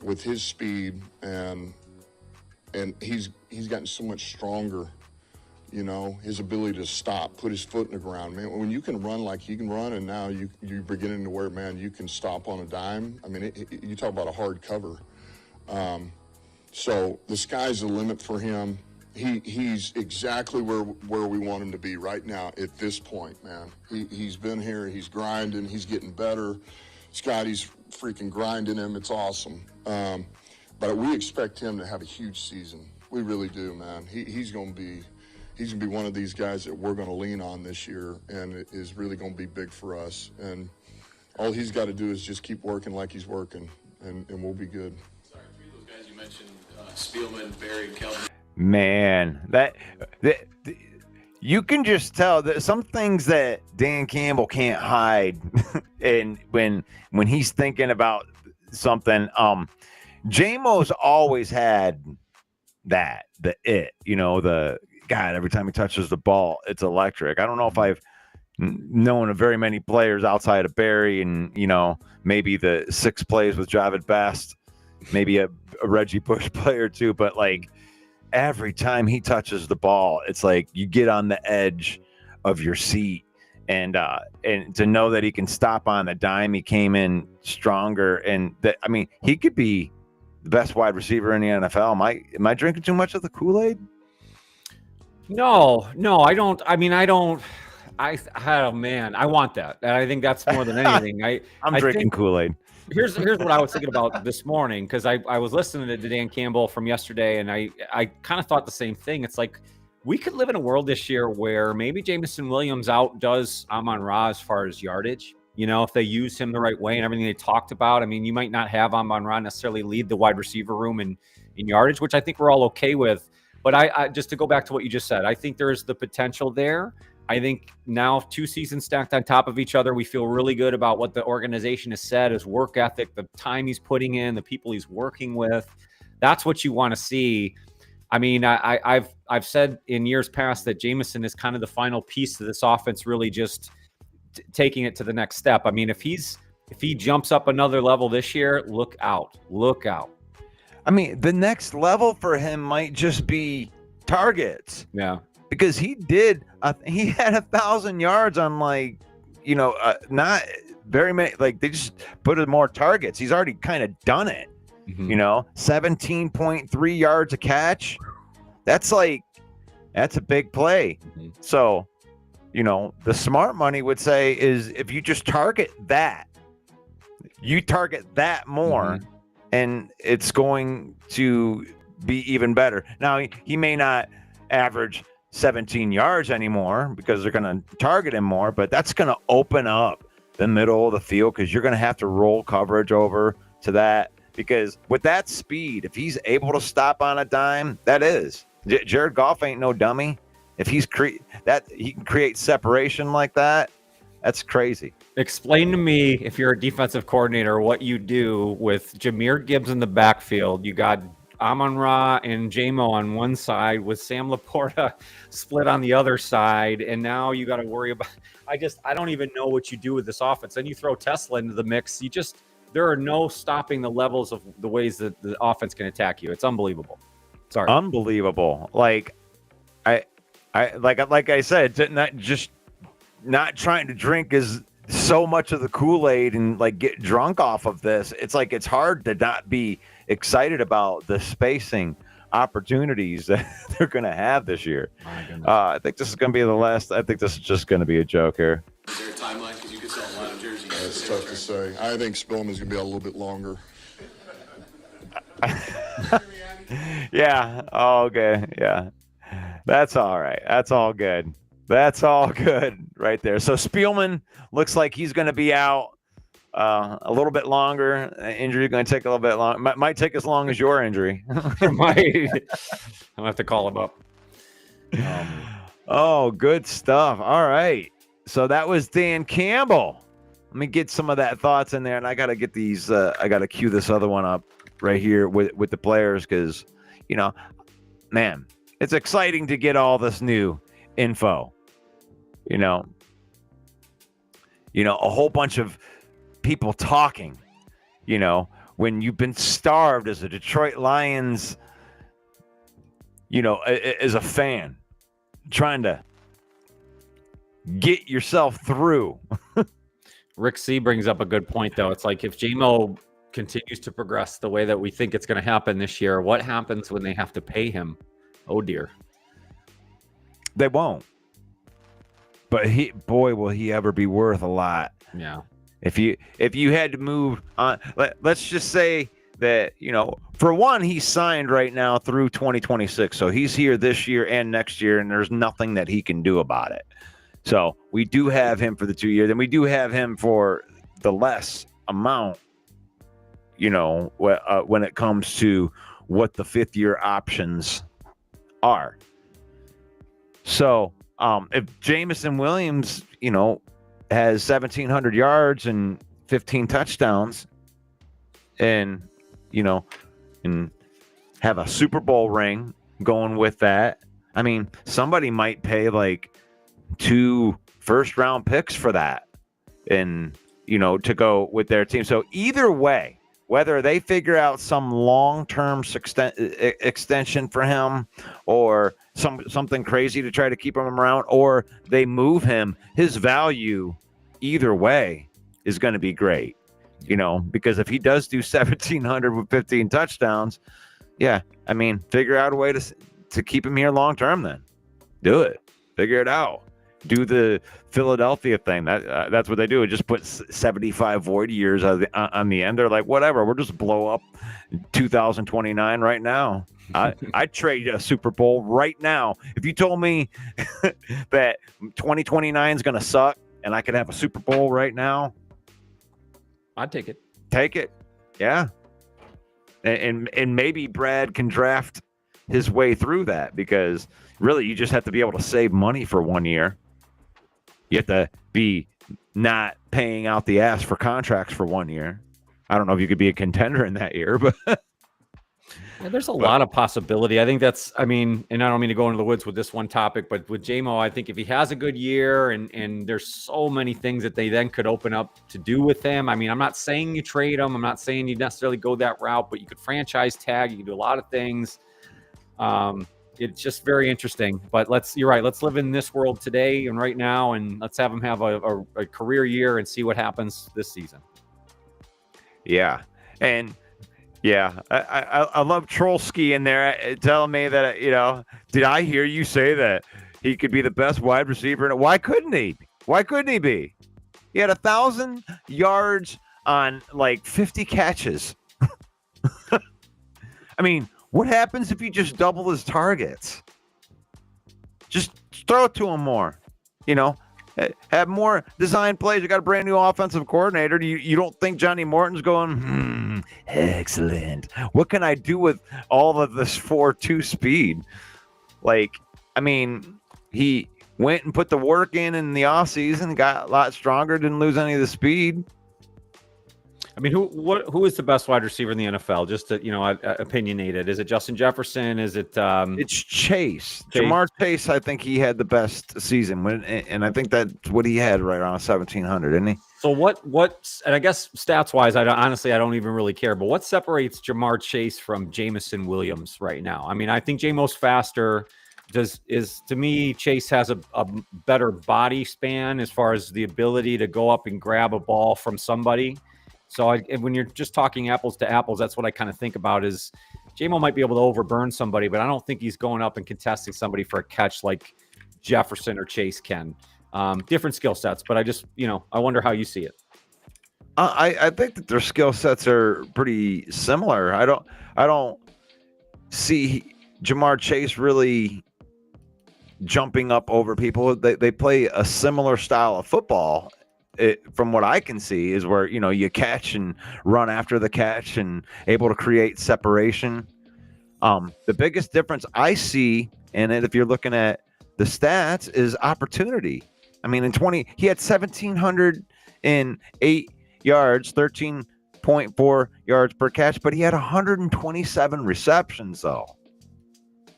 with his speed, and he's gotten so much stronger. You know, his ability to stop, put his foot in the ground. Man, when you can run like he can run, and now you're beginning to where, man, you can stop on a dime. I mean, you talk about a hard cover. So the sky's the limit for him. He's exactly where we want him to be right now at this point, man. He's been here, he's grinding, he's getting better. Scotty's freaking grinding him. It's awesome. But we expect him to have a huge season. We really do, man. He's going to be one of these guys that we're going to lean on this year, and it is really going to be big for us. And all he's got to do is just keep working like he's working, and we'll be good. Sorry, three of those guys you mentioned, Spielman, Barry, and Kelvin. Man, that you can just tell that some things that Dan Campbell can't hide, and when he's thinking about something, J-Mo's always had the God, every time he touches the ball, it's electric. I don't know if I've known of very many players outside of Barry and, maybe the 6 plays with Javid Best, maybe a Reggie Bush player too, but like every time he touches the ball, it's like you get on the edge of your seat, and to know that he can stop on the dime, he came in stronger, and that, I mean, he could be the best wide receiver in the NFL. Am I drinking too much of the Kool-Aid? No, I don't. I mean, I don't. Oh man, I want that. And I think that's more than anything. I'm drinking Kool-Aid. Here's what I was thinking about this morning, because I was listening to Dan Campbell from yesterday, and I kind of thought the same thing. It's like we could live in a world this year where maybe Jameson Williams outdoes Amon-Ra as far as yardage. If they use him the right way and everything they talked about. I mean, you might not have Amon-Ra necessarily lead the wide receiver room in yardage, which I think we're all okay with. But I just to go back to what you just said, I think there's the potential there. I think now 2 seasons stacked on top of each other, we feel really good about what the organization has said, his work ethic, the time he's putting in, the people he's working with. That's what you want to see. I mean, I've said in years past that Jameson is kind of the final piece to this offense, really just taking it to the next step. I mean, if he jumps up another level this year, look out. I mean, the next level for him might just be targets. Yeah. Because he had 1,000 yards on not very many, like they just put in more targets. He's already kind of done it, 17.3 yards a catch. That's a big play. Mm-hmm. So, the smart money would say is if you just target that more, and it's going to be even better. Now, he may not average 17 yards anymore because they're going to target him more, but that's going to open up the middle of the field because you're going to have to roll coverage over to that, because with that speed, if he's able to stop on a dime, Jared Goff ain't no dummy. If he can create separation like that, that's crazy. Explain to me, if you're a defensive coordinator, what you do with Jahmyr Gibbs in the backfield. You got Amon-Ra and J-Mo on one side with Sam Laporta split on the other side, and now you got to worry about. I don't even know what you do with this offense. Then you throw Tesla into the mix. There are no stopping the levels of the ways that the offense can attack you. It's unbelievable. Sorry, unbelievable. Like I said, not trying to drink is so much of the Kool-Aid and get drunk off of this. It's like it's hard to not be excited about the spacing opportunities that they're going to have this year. I think this is going to be the last. I think this is just going to be a joke here. Is there a timeline? Because you could sell a lot of jerseys. It's tough to say. I think Spillman's going to be a little bit longer. Yeah. Oh, okay. Yeah. That's all right. That's all good. That's all good right there. So Spielman looks like he's going to be out a little bit longer. Injury going to take a little bit long. Might take as long as your injury. Might. I'll have to call him up. Oh, good stuff. All right. So that was Dan Campbell. Let me get some of that thoughts in there, and I got to get these. I got to cue this other one up right here with the players because, man, it's exciting to get all this new info. A whole bunch of people talking, when you've been starved as a Detroit Lions, as a fan, trying to get yourself through. Rick C brings up a good point, though. It's like if JMO continues to progress the way that we think it's going to happen this year, what happens when they have to pay him? Oh, dear. They won't. But will he ever be worth a lot. Yeah. If you had to move on, let's just say that, for one, he's signed right now through 2026. So he's here this year and next year, and there's nothing that he can do about it. So we do have him for the 2 years, and we do have him for the less amount, when it comes to what the 5th-year options are. So if Jameson Williams, has 1,700 yards and 15 touchdowns and have a Super Bowl ring going with that, I mean, somebody might pay like 2 first-round picks for that and, to go with their team. So either way, whether they figure out some long-term extension for him or something crazy to try to keep him around, or they move him, his value either way is going to be great, because if he does do 1,700 with 15 touchdowns, yeah, I mean, figure out a way to keep him here long-term then. Do it. Figure it out. Do the Philadelphia thing. That's what they do. Just put 75 void years on the end. They're like, whatever. We'll just blow up 2029 right now. I'd trade a Super Bowl right now. If you told me that 2029 is going to suck and I could have a Super Bowl right now, I'd take it. Take it. Yeah. And maybe Brad can draft his way through that, because really you just have to be able to save money for 1 year. You have to be not paying out the ass for contracts for 1 year. I don't know if you could be a contender in that year, but there's a lot of possibility. I think and I don't mean to go into the woods with this one topic, but with JMO, I think if he has a good year and there's so many things that they then could open up to do with him. I mean, I'm not saying you trade him. I'm not saying you necessarily go that route, but you could franchise tag. You can do a lot of things. It's just very interesting, but you're right. Let's live in this world today and right now, and let's have him have a career year and see what happens this season. Yeah. And yeah, I love Trolsky in there telling me that, did I hear you say that he could be the best wide receiver? Why couldn't he? Why couldn't he be? He had 1,000 yards on like 50 catches. I mean, what happens if you just double his targets? Just throw it to him more, have more design plays. You got a brand new offensive coordinator. You don't think Johnny Morton's going, excellent. What can I do with all of this 4.2 speed? He went and put the work in the offseason, got a lot stronger, didn't lose any of the speed. I mean, who is the best wide receiver in the NFL? Just to, opinionated. Is it Justin Jefferson? Is it? It's Chase. Jamar Chase. I think he had the best season, and I think that's what he had right around 1,700, didn't he? So what? And I guess stats wise, I don't even really care. But what separates Jamar Chase from Jameson Williams right now? I mean, I think Jamo's faster. To me, Chase has a better body span as far as the ability to go up and grab a ball from somebody. So when you're just talking apples to apples, that's what I kind of think about is J-Mo might be able to overburn somebody, but I don't think he's going up and contesting somebody for a catch like Jefferson or Chase can. Different skill sets, but I wonder how you see it. I think that their skill sets are pretty similar. I don't see Jamar Chase really jumping up over people. They play a similar style of football. From what I can see is where, you catch and run after the catch and able to create separation. The biggest difference I see in it, if you're looking at the stats, is opportunity. I mean, he had 1,708 yards, 13.4 yards per catch, but he had 127 receptions though.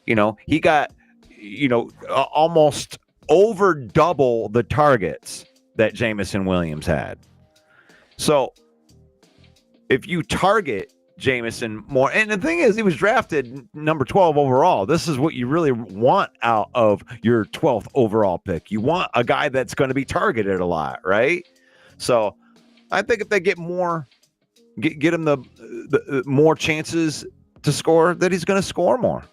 He got, almost over double the targets that Jameson Williams had. So if you target Jameson more, and the thing is, he was drafted number 12 overall. This is what you really want out of your 12th overall pick. You want a guy that's going to be targeted a lot, right? So I think if they get more, get him the more chances to score, that he's going to score more.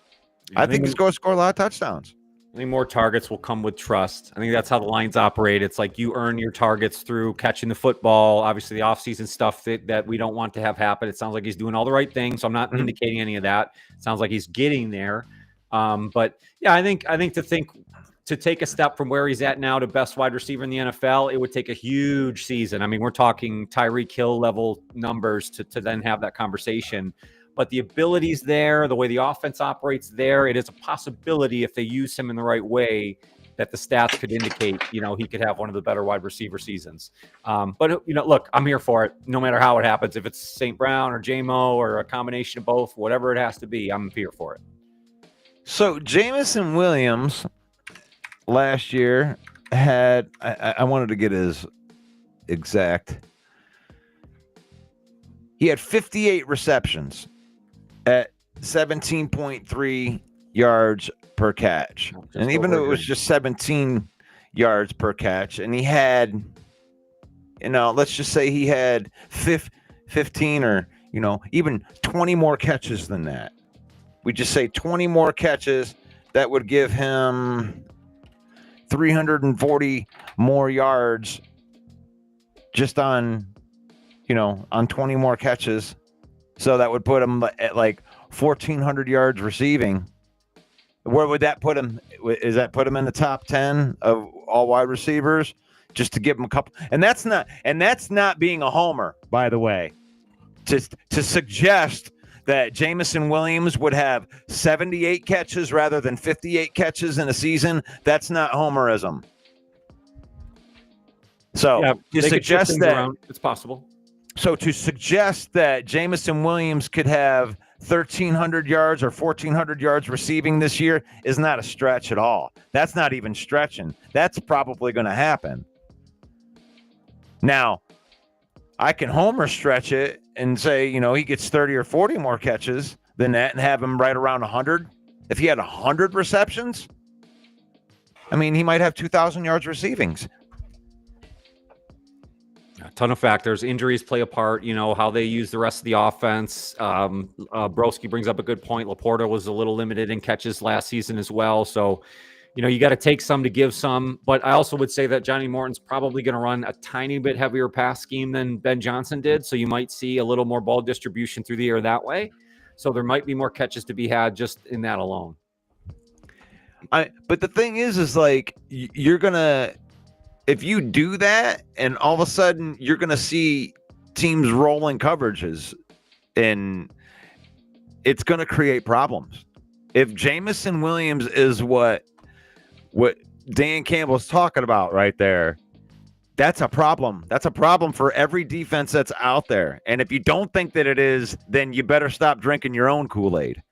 I think he's going to score a lot of touchdowns. I think more targets will come with trust. I think that's how the Lions operate. It's like you earn your targets through catching the football. Obviously, the offseason stuff that we don't want to have happen. It sounds like he's doing all the right things, so I'm not indicating any of that. It sounds like he's getting there. But yeah, I think to take a step from where he's at now to best wide receiver in the NFL, it would take a huge season. I mean, we're talking Tyreek Hill level numbers to then have that conversation. But the ability's there, the way the offense operates there, it is a possibility if they use him in the right way that the stats could indicate, he could have one of the better wide receiver seasons. But, look, I'm here for it no matter how it happens. If it's St. Brown or J-Mo or a combination of both, whatever it has to be, I'm here for it. So Jameson Williams last year had, I wanted to get his exact, he had 58 receptions at 17.3 yards per catch. And even though it was just 17 yards per catch, and he had, let's just say he had 15 or, even 20 more catches than that. We just say 20 more catches, that would give him 340 more yards just on 20 more catches. So that would put him at like 1,400 yards receiving. Where would that put him? Is that put him in the top 10 of all wide receivers? Just to give him a couple. And that's not being a homer, by the way. Just to suggest that Jameson Williams would have 78 catches rather than 58 catches in a season, that's not homerism. So to suggest that it's possible. So to suggest that Jameson Williams could have 1,300 yards or 1,400 yards receiving this year is not a stretch at all. That's not even stretching. That's probably going to happen. Now, I can homer stretch it and say, he gets 30 or 40 more catches than that and have him right around 100. If he had 100 receptions, I mean, he might have 2,000 yards receivings. A ton of factors. Injuries play a part, how they use the rest of the offense. Broski brings up a good point. Laporta was a little limited in catches last season as well. So, you got to take some to give some. But I also would say that Johnny Morton's probably going to run a tiny bit heavier pass scheme than Ben Johnson did. So you might see a little more ball distribution through the air that way. So there might be more catches to be had just in that alone. But the thing is like, you're going to, if you do that, and all of a sudden you're going to see teams rolling coverages, and it's going to create problems. If Jameson Williams is what Dan Campbell's talking about right there, that's a problem. That's a problem for every defense that's out there. And if you don't think that it is, then you better stop drinking your own Kool-Aid,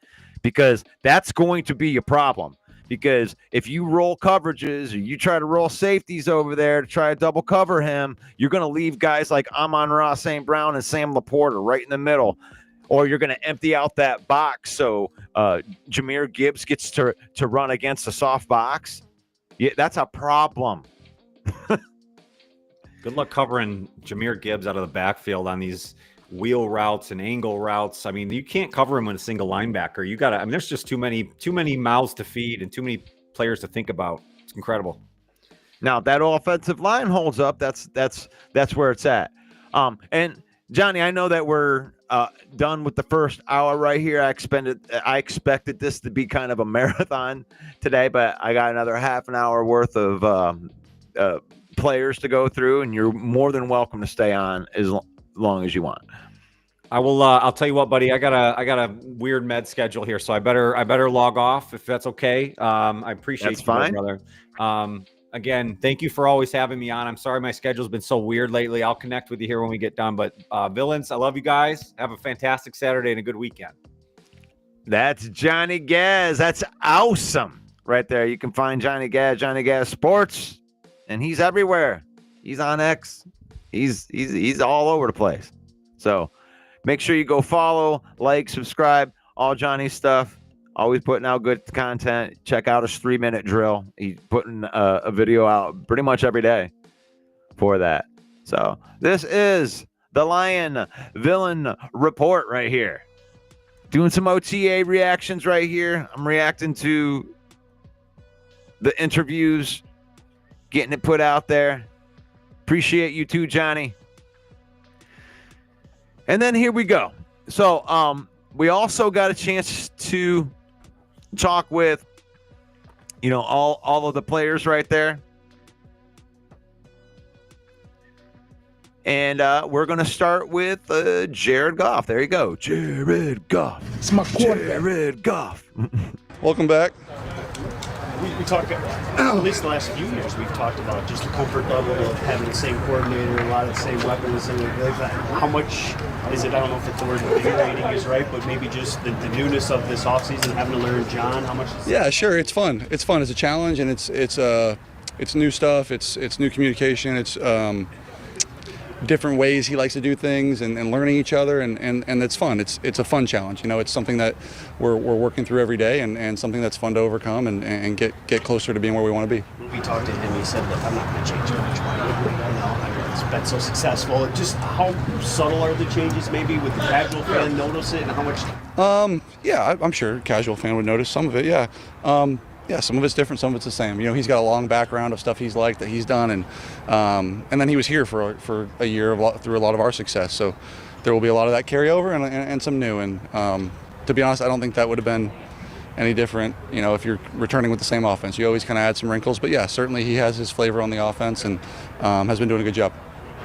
because that's going to be a problem. Because if you roll coverages or you try to roll safeties over there to try to double cover him, you're going to leave guys like Amon-Ra St. Brown and Sam Laporta right in the middle. Or you're going to empty out that box so Jahmyr Gibbs gets to run against a soft box. Yeah, that's a problem. Good luck covering Jahmyr Gibbs out of the backfield on these wheel routes and angle routes. I mean, you can't cover him with a single linebacker. You got to, there's just too many mouths to feed and too many players to think about. It's incredible. Now that offensive line holds up. That's where it's at. And Johnny, I know that we're done with the first hour right here. I expected this to be kind of a marathon today, but I got another half an hour worth of players to go through, and you're more than welcome to stay on as long as you want. I will. I'll tell you what, buddy. I got a weird med schedule here, so I better log off if that's okay. I appreciate that's fine, brother. Again, thank you for always having me on. I'm sorry my schedule's been so weird lately. I'll connect with you here when we get done. But Villains, I love you guys. Have a fantastic Saturday and a good weekend. That's Johnny Gaz. That's awesome right there. You can find Johnny Gaz Sports, and he's everywhere. He's on X. He's all over the place. So Make sure you go follow, like, subscribe, all Johnny's stuff. Always putting out good content. Check out his 3-minute drill. He's putting a video out pretty much every day for that. So this is the Lion Villain Report right here. Doing some OTA reactions right here. I'm reacting to the interviews, getting it put out there. Appreciate you too, Johnny. And then here we go. So we also got a chance to talk with, all of the players right there. And we're going to start with Jared Goff. There you go. Jared Goff. It's my quarterback. Jared Goff. Welcome back. We talked about, at least the last few years, we've talked about just the comfort level of having the same coordinator, a lot of the same weapons, and like that. How much is it? I don't know if the word invigorating is right, but maybe just the newness of this offseason, having to learn John. How much? Yeah, sure. It's fun. It's fun. It's a challenge, and it's new stuff. It's new communication. It's different ways he likes to do things, and learning each other, and it's fun. It's a fun challenge. It's something that we're working through every day, and something that's fun to overcome and get closer to being where we want to be. We talked to him. He said, "Look, I'm not going to change much. It's been so successful. Just how subtle are the changes? Maybe with the casual fan notice it, and how much?" Yeah, I'm sure a casual fan would notice some of it. Yeah. Yeah, some of it's different, some of it's the same. He's got a long background of stuff he's liked that he's done, and then he was here for a year through a lot of our success. So there will be a lot of that carryover and some new. And to be honest, I don't think that would have been any different. If you're returning with the same offense, you always kind of add some wrinkles. But yeah, certainly he has his flavor on the offense and has been doing a good job.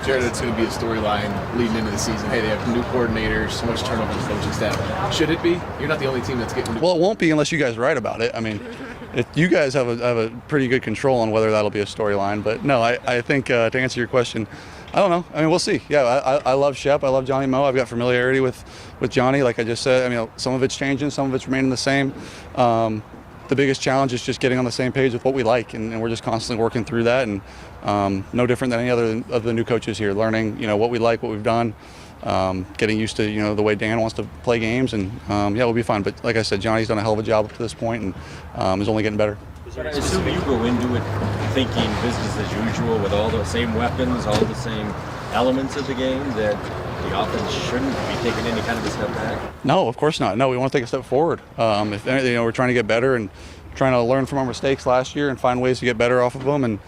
Jared, it's going to be a storyline leading into the season. Hey, they have new coordinators, so much turnover in the coaching staff. Should it be? You're not the only team that's getting. Well, it won't be unless you guys write about it. I mean, you guys have a pretty good control on whether that'll be a storyline. But no, I think to answer your question, I don't know. I mean, we'll see. Yeah, I love Shep. I love Johnny Moe. I've got familiarity with Johnny, like I just said. I mean, some of it's changing, some of it's remaining the same. The biggest challenge is just getting on the same page with what we like, and we're just constantly working through that. And no different than any other of the new coaches here, learning what we like, what we've done, getting used to the way Dan wants to play games, and yeah, we'll be fine. But like I said, Johnny's done a hell of a job up to this point, and is only getting better. But I assume you go into it thinking business as usual with all the same weapons, all the same elements of the game, that the offense shouldn't be taking any kind of a step back. No, of course not. No, we want to take a step forward. If anything, we're trying to get better and trying to learn from our mistakes last year and find ways to get better off of them. And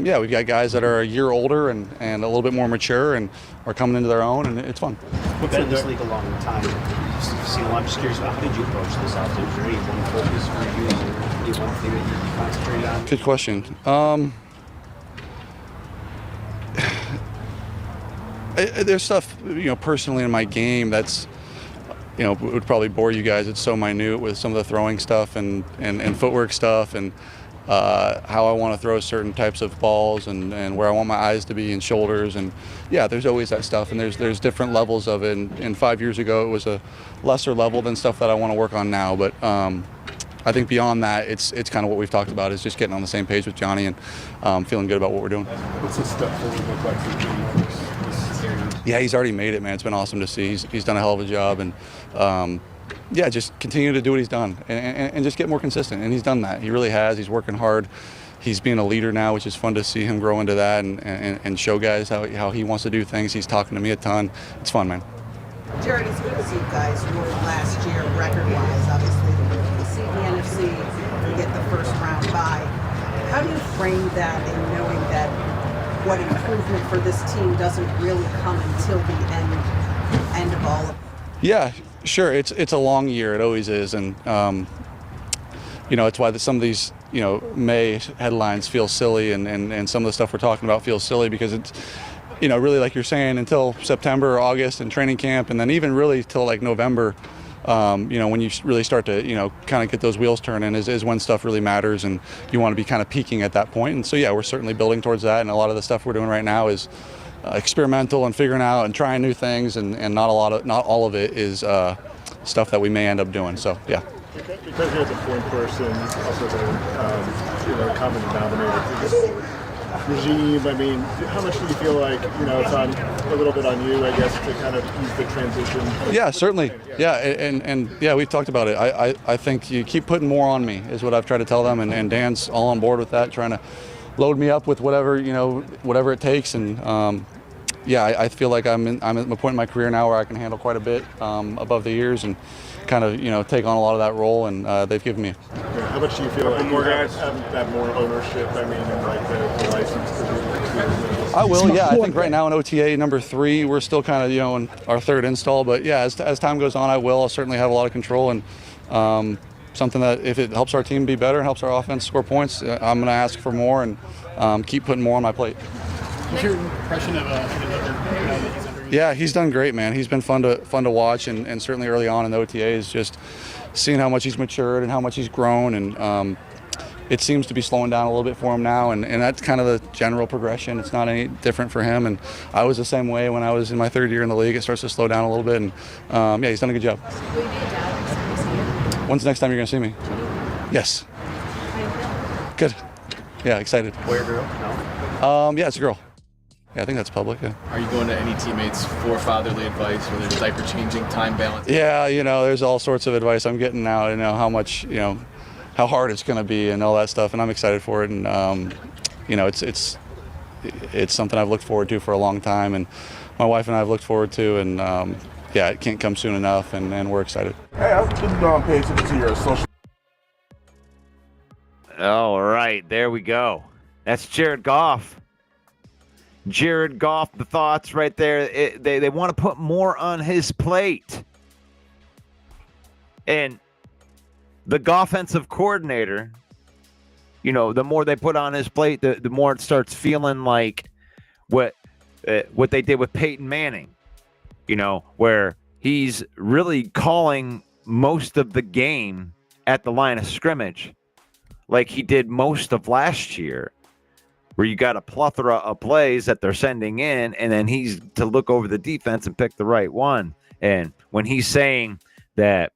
yeah, we've got guys that are a year older and a little bit more mature and are coming into their own, and it's fun. We've been in this league a long time. I'm just curious about how did you approach this out there? Is there any one focus for you? Is there one thing that you concentrate on? Good question. There's stuff, personally in my game that's, would probably bore you guys. It's so minute with some of the throwing stuff and footwork stuff and how I want to throw certain types of balls and where I want my eyes to be and shoulders. And yeah, there's always that stuff, and there's different levels of it. And 5 years ago, it was a lesser level than stuff that I want to work on now. But I think beyond that, it's kind of what we've talked about, is just getting on the same page with Johnny and feeling good about what we're doing. What's the step forward look like for Johnny? Yeah, he's already made it, man. It's been awesome to see. He's done a hell of a job, and yeah, just continue to do what he's done and just get more consistent. And he's done that. He really has. He's working hard. He's being a leader now, which is fun to see him grow into that and show guys how he wants to do things. He's talking to me a ton. It's fun, man. Jared, as good as you guys were last year, record-wise, obviously, you see the NFC, you get the first round bye. How do you frame that in knowing that what improvement for this team doesn't really come until the end of all of it? Yeah, sure. It's a long year. It always is, and it's why some of these May headlines feel silly, and some of the stuff we're talking about feels silly, because it's really, like you're saying, until September or August and training camp, and then even really till like November. When you really start to, kind of get those wheels turning is when stuff really matters, and you want to be kind of peaking at that point. And so, yeah, we're certainly building towards that. And a lot of the stuff we're doing right now is experimental and figuring out and trying new things, and not all of it is stuff that we may end up doing. So, yeah. Because you're the point person, also the common denominator through this board. regime? I mean, how much do you feel like, it's on a little bit on you, I guess, to kind of ease the transition? Yeah, certainly. Yeah, and yeah, we've talked about it. I think you keep putting more on me is what I've tried to tell them, and Dan's all on board with that, trying to load me up with whatever whatever it takes. And yeah, I feel like I'm at a point in my career now where I can handle quite a bit above the years and kind of take on a lot of that role, and they've given me. Yeah, how much do you feel like more guys have that more ownership? I mean, and like the license to do? I will. Yeah, I think right now in OTA number 3, we're still kind of in our 3rd install. But yeah, as time goes on, I'll certainly have a lot of control, and something that if it helps our team be better and helps our offense score points, I'm going to ask for more and keep putting more on my plate. What's your impression of another guy that he's under? Yeah, he's done great, man. He's been fun to watch, and certainly early on in the OTAs, just seeing how much he's matured and how much he's grown, and it seems to be slowing down a little bit for him now, and that's kind of the general progression. It's not any different for him, and I was the same way when I was in my 3rd year in the league. It starts to slow down a little bit, and yeah, he's done a good job. Will you be a dad next time you see him? When's the next time you're going to see me? Yes. Good. Yeah, excited. Boy or girl? No. Yeah, it's a girl. Yeah, I think that's public. Yeah. Are you going to any teammates for fatherly advice, whether it's diaper changing, time balance? Yeah, there's all sorts of advice I'm getting now. How much, how hard it's going to be and all that stuff, and I'm excited for it. And it's something I've looked forward to for a long time, and my wife and I have looked forward to, and yeah, it can't come soon enough, and we're excited. Hey, I've been paying attention to your social. All right, there we go. That's Jared Goff. Jared Goff, the thoughts right there. They want to put more on his plate. And the offensive coordinator, the more they put on his plate, the more it starts feeling like what they did with Peyton Manning, where he's really calling most of the game at the line of scrimmage, like he did most of last year, where you got a plethora of plays that they're sending in, and then he's to look over the defense and pick the right one. And when he's saying that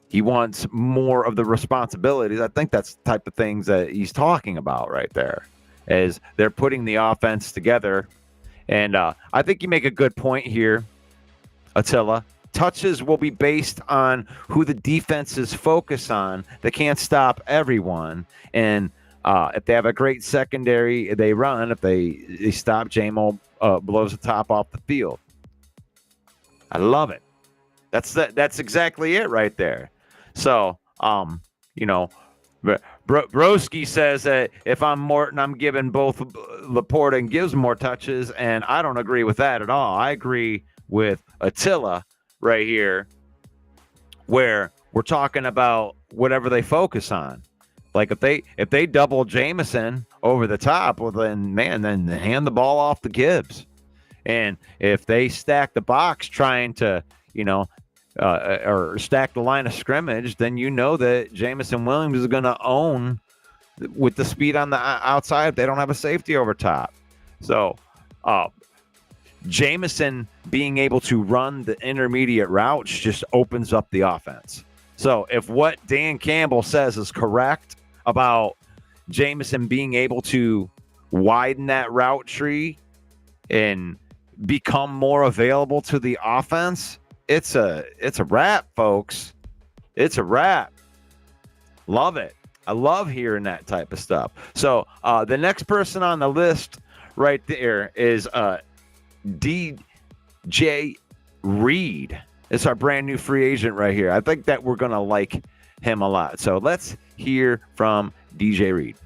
he wants more of the responsibilities, I think that's the type of things that he's talking about right there, as they're putting the offense together. And I think you make a good point here, Attila. Touches will be based on who the defenses focus on. They can't stop everyone. And if they have a great secondary, they run. If they stop, J-Mo blows the top off the field. I love it. That's exactly it right there. So, Broski says that if I'm Morton, I'm giving both Laporta and Gibbs more touches, and I don't agree with that at all. I agree with Attila right here, where we're talking about whatever they focus on. Like if they double Jameson over the top, well then hand the ball off to Gibbs. And if they stack the box trying to, or stack the line of scrimmage, then that Jameson Williams is going to own with the speed on the outside if they don't have a safety over top. So Jameson being able to run the intermediate routes just opens up the offense. So if what Dan Campbell says is correct about Jameson being able to widen that route tree and become more available to the offense, it's a wrap, folks. It's a wrap. Love it. I love hearing that type of stuff. So the next person on the list right there is DJ Reed. It's our brand new free agent right here. I think that we're going to like him a lot. So let's hear from DJ Reed.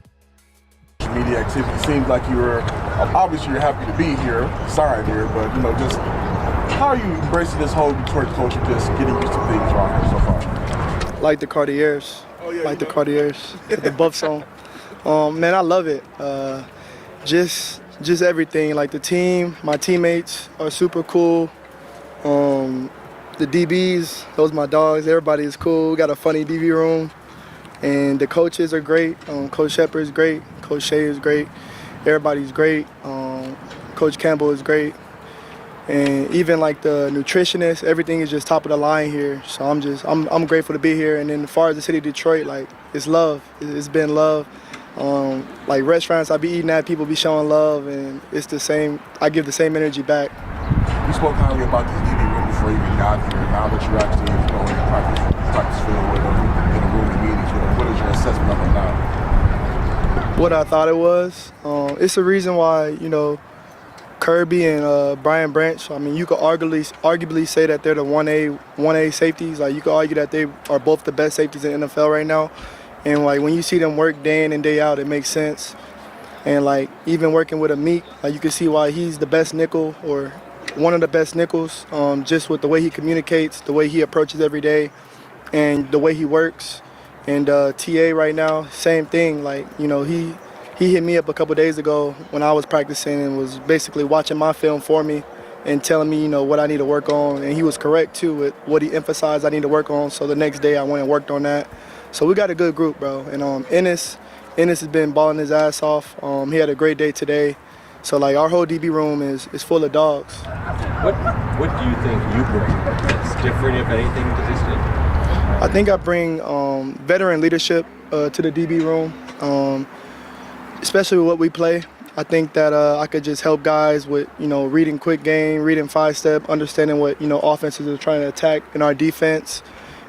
Media activity seems like you're happy to be here, signed here, but just how are you embracing this whole Detroit culture, just getting used to things around here so far? Like the Cartiers, the buff song. Man, I love it. Just everything. Like the team, my teammates are super cool. The DBs, those my dogs. Everybody is cool. We got a funny DB room, and the coaches are great. Coach Shepard is great. Coach Shea is great. Everybody's great. Coach Campbell is great, and even like the nutritionist, everything is just top of the line here. So I'm grateful to be here. And then as far as the city of Detroit, like it's love. It's been love. Like restaurants I be eating at, people be showing love, and it's the same. I give the same energy back. You spoke kindly about this DB room before you even got here. Now that you actually go in and practice field with them, in a room and meetings with them, what is your assessment of them now? What I thought it was, it's the reason why, Kirby and Brian Branch, I mean, you could arguably say that they're the 1A safeties. Like, you could argue that they are both the best safeties in the NFL right now. And, like, when you see them work day in and day out, it makes sense. And, like, even working with a Meek, like, you can see why he's the best nickel or one of the best nickels, just with the way he communicates, the way he approaches every day, and the way he works. And TA right now, same thing. Like, he hit me up a couple days ago when I was practicing and was basically watching my film for me and telling me, what I need to work on. And he was correct, too, with what he emphasized I need to work on. So the next day I went and worked on that. So we got a good group, bro. And Ennis has been balling his ass off. He had a great day today. So, like, our whole DB room is full of dogs. What do you think you bring that's different, if anything, to this team? I think I bring veteran leadership to the DB room, especially with what we play. I think that I could just help guys with, reading quick game, reading 5-step, understanding what, offenses are trying to attack in our defense,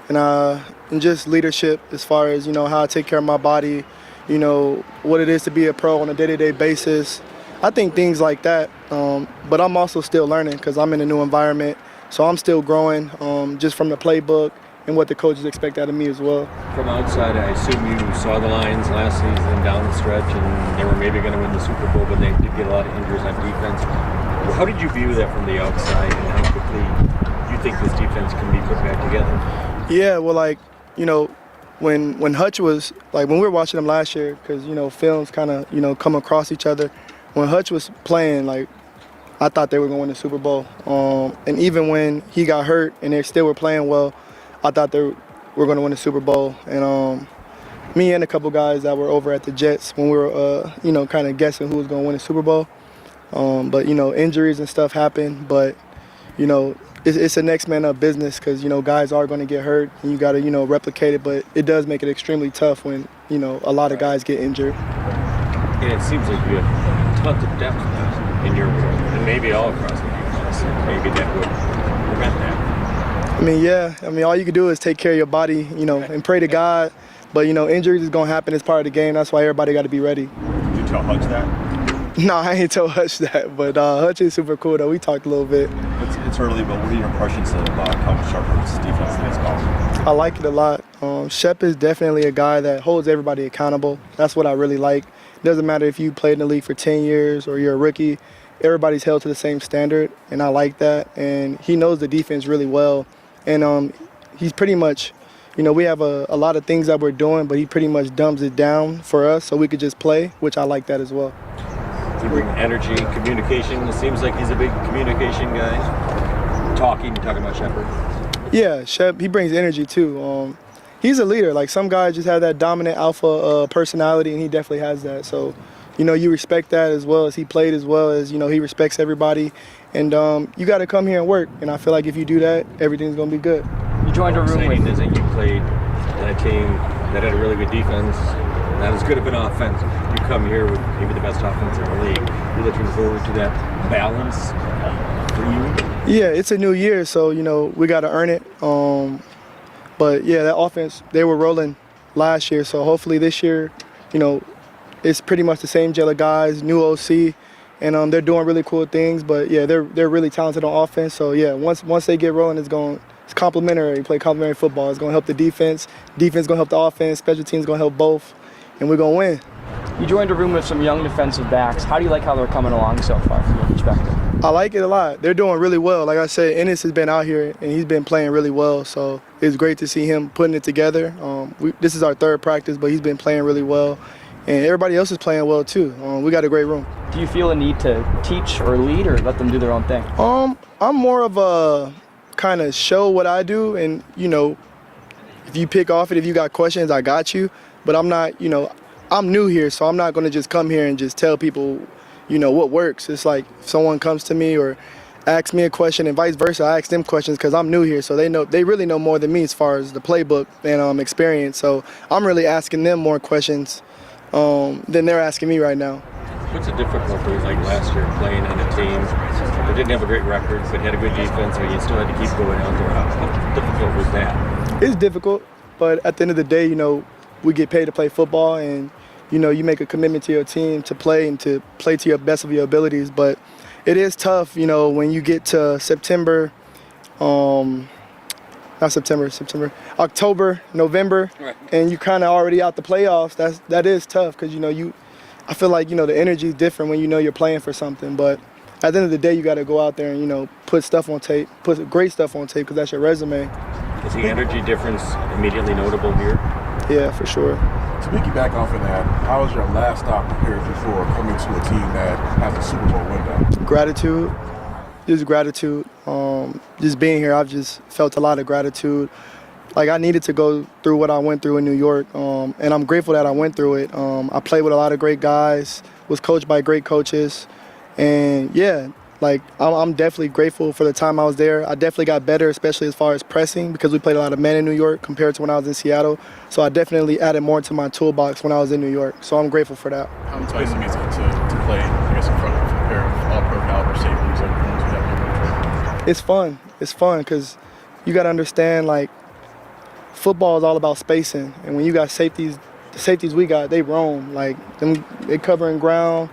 and just leadership as far as, how I take care of my body, what it is to be a pro on a day-to-day basis. I think things like that, but I'm also still learning because I'm in a new environment, so I'm still growing just from the playbook and what the coaches expect out of me as well. From outside, I assume you saw the Lions last season down the stretch, and they were maybe going to win the Super Bowl, but they did get a lot of injuries on defense. How did you view that from the outside, and how quickly do you think this defense can be put back together? Yeah, well, like, when Hutch was, like, when we were watching him last year, because, films kind of, come across each other, when Hutch was playing, like, I thought they were going to win the Super Bowl. And even when he got hurt and they still were playing well, I thought they were going to win the Super Bowl. And me and a couple guys that were over at the Jets when we were, kind of guessing who was going to win the Super Bowl. But, injuries and stuff happen. But, it's a next man up business because, guys are going to get hurt and you got to, replicate it. But it does make it extremely tough when, a lot of guys get injured. And it seems like you have tons of depth in your room, and maybe all across the defense. Maybe that would prevent that. All you can do is take care of your body, and pray to God. But, injuries is going to happen as part of the game. That's why everybody got to be ready. Did you tell Hutch that? No, I ain't told Hutch that. But Hutch is super cool, though. We talked a little bit. It's early, but what are your impressions about how Shepard's defense is called? I like it a lot. Shep is definitely a guy that holds everybody accountable. That's what I really like. It doesn't matter if you played in the league for 10 years or you're a rookie. Everybody's held to the same standard, and I like that. And he knows the defense really well. And he's pretty much, we have a lot of things that we're doing, but he pretty much dumbs it down for us so we could just play, which I like that as well. You bring energy, communication. It seems like he's a big communication guy. Talking about Shepard. Yeah, Shep, he brings energy too. He's a leader. Like, some guys just have that dominant alpha personality, and he definitely has that. So, you respect that as well as he played, as well as, he respects everybody. And you got to come here and work. And I feel like if you do that, everything's going to be good. You joined a room with is that you played on a team that had a really good defense, not as good of an offense. You come here with maybe the best offense in the league. You're looking forward to that balance for you? Yeah, it's a new year, so, we got to earn it. But, yeah, that offense, they were rolling last year. So hopefully this year, it's pretty much the same gel of guys, new OC. And they're doing really cool things, but yeah, they're really talented on offense. So yeah, once they get rolling, it's complementary. You play complementary football. It's gonna help the defense. Defense gonna help the offense. Special teams gonna help both, and we're gonna win. You joined a room with some young defensive backs. How do you like how they're coming along so far from your perspective? I like it a lot. They're doing really well. Like I said, Ennis has been out here and he's been playing really well. So it's great to see him putting it together. This is our third practice, but he's been playing really well. And everybody else is playing well too. We got a great room. Do you feel a need to teach or lead or let them do their own thing? I'm more of a kind of show what I do, and if you pick off it, if you got questions, I got you. But I'm not, I'm new here, so I'm not gonna just come here and just tell people, what works. It's like if someone comes to me or asks me a question and vice versa, I ask them questions because I'm new here, so they really know more than me as far as the playbook and experience. So I'm really asking them more questions than they're asking me right now. What's the difficulty like last year playing on a team that didn't have a great record but had a good defense, but you still had to keep going out there? How difficult was that? It's difficult, but at the end of the day, we get paid to play football, and you make a commitment to your team to play and to play to your best of your abilities. But it is tough, when you get to September, October, November, Right. and you kind of already out the playoffs. That is tough because I feel like the energy is different when you're playing for something. But at the end of the day, you got to go out there and put stuff on tape, put great stuff on tape because that's your resume. Is the energy difference immediately notable here? Yeah, for sure. To piggyback off of that, how was your last stop prepared before coming to a team that has a Super Bowl window? Gratitude, just gratitude. Just being here, I've just felt a lot of gratitude. Like I needed to go through what I went through in New York, and I'm grateful that I went through it. I played with a lot of great guys, was coached by great coaches, and yeah, like I'm definitely grateful for the time I was there. I definitely got better, especially as far as pressing, because we played a lot of men in New York compared to when I was in Seattle. So I definitely added more to my toolbox when I was in New York. So I'm grateful for that. How enticing is it to play, I guess, in front of a pair of all-pro caliber safeties like the ones we have here? It's fun. It's fun because you got to understand, like, football is all about spacing. And when you got safeties, the safeties we got, they roam. Like, they covering ground.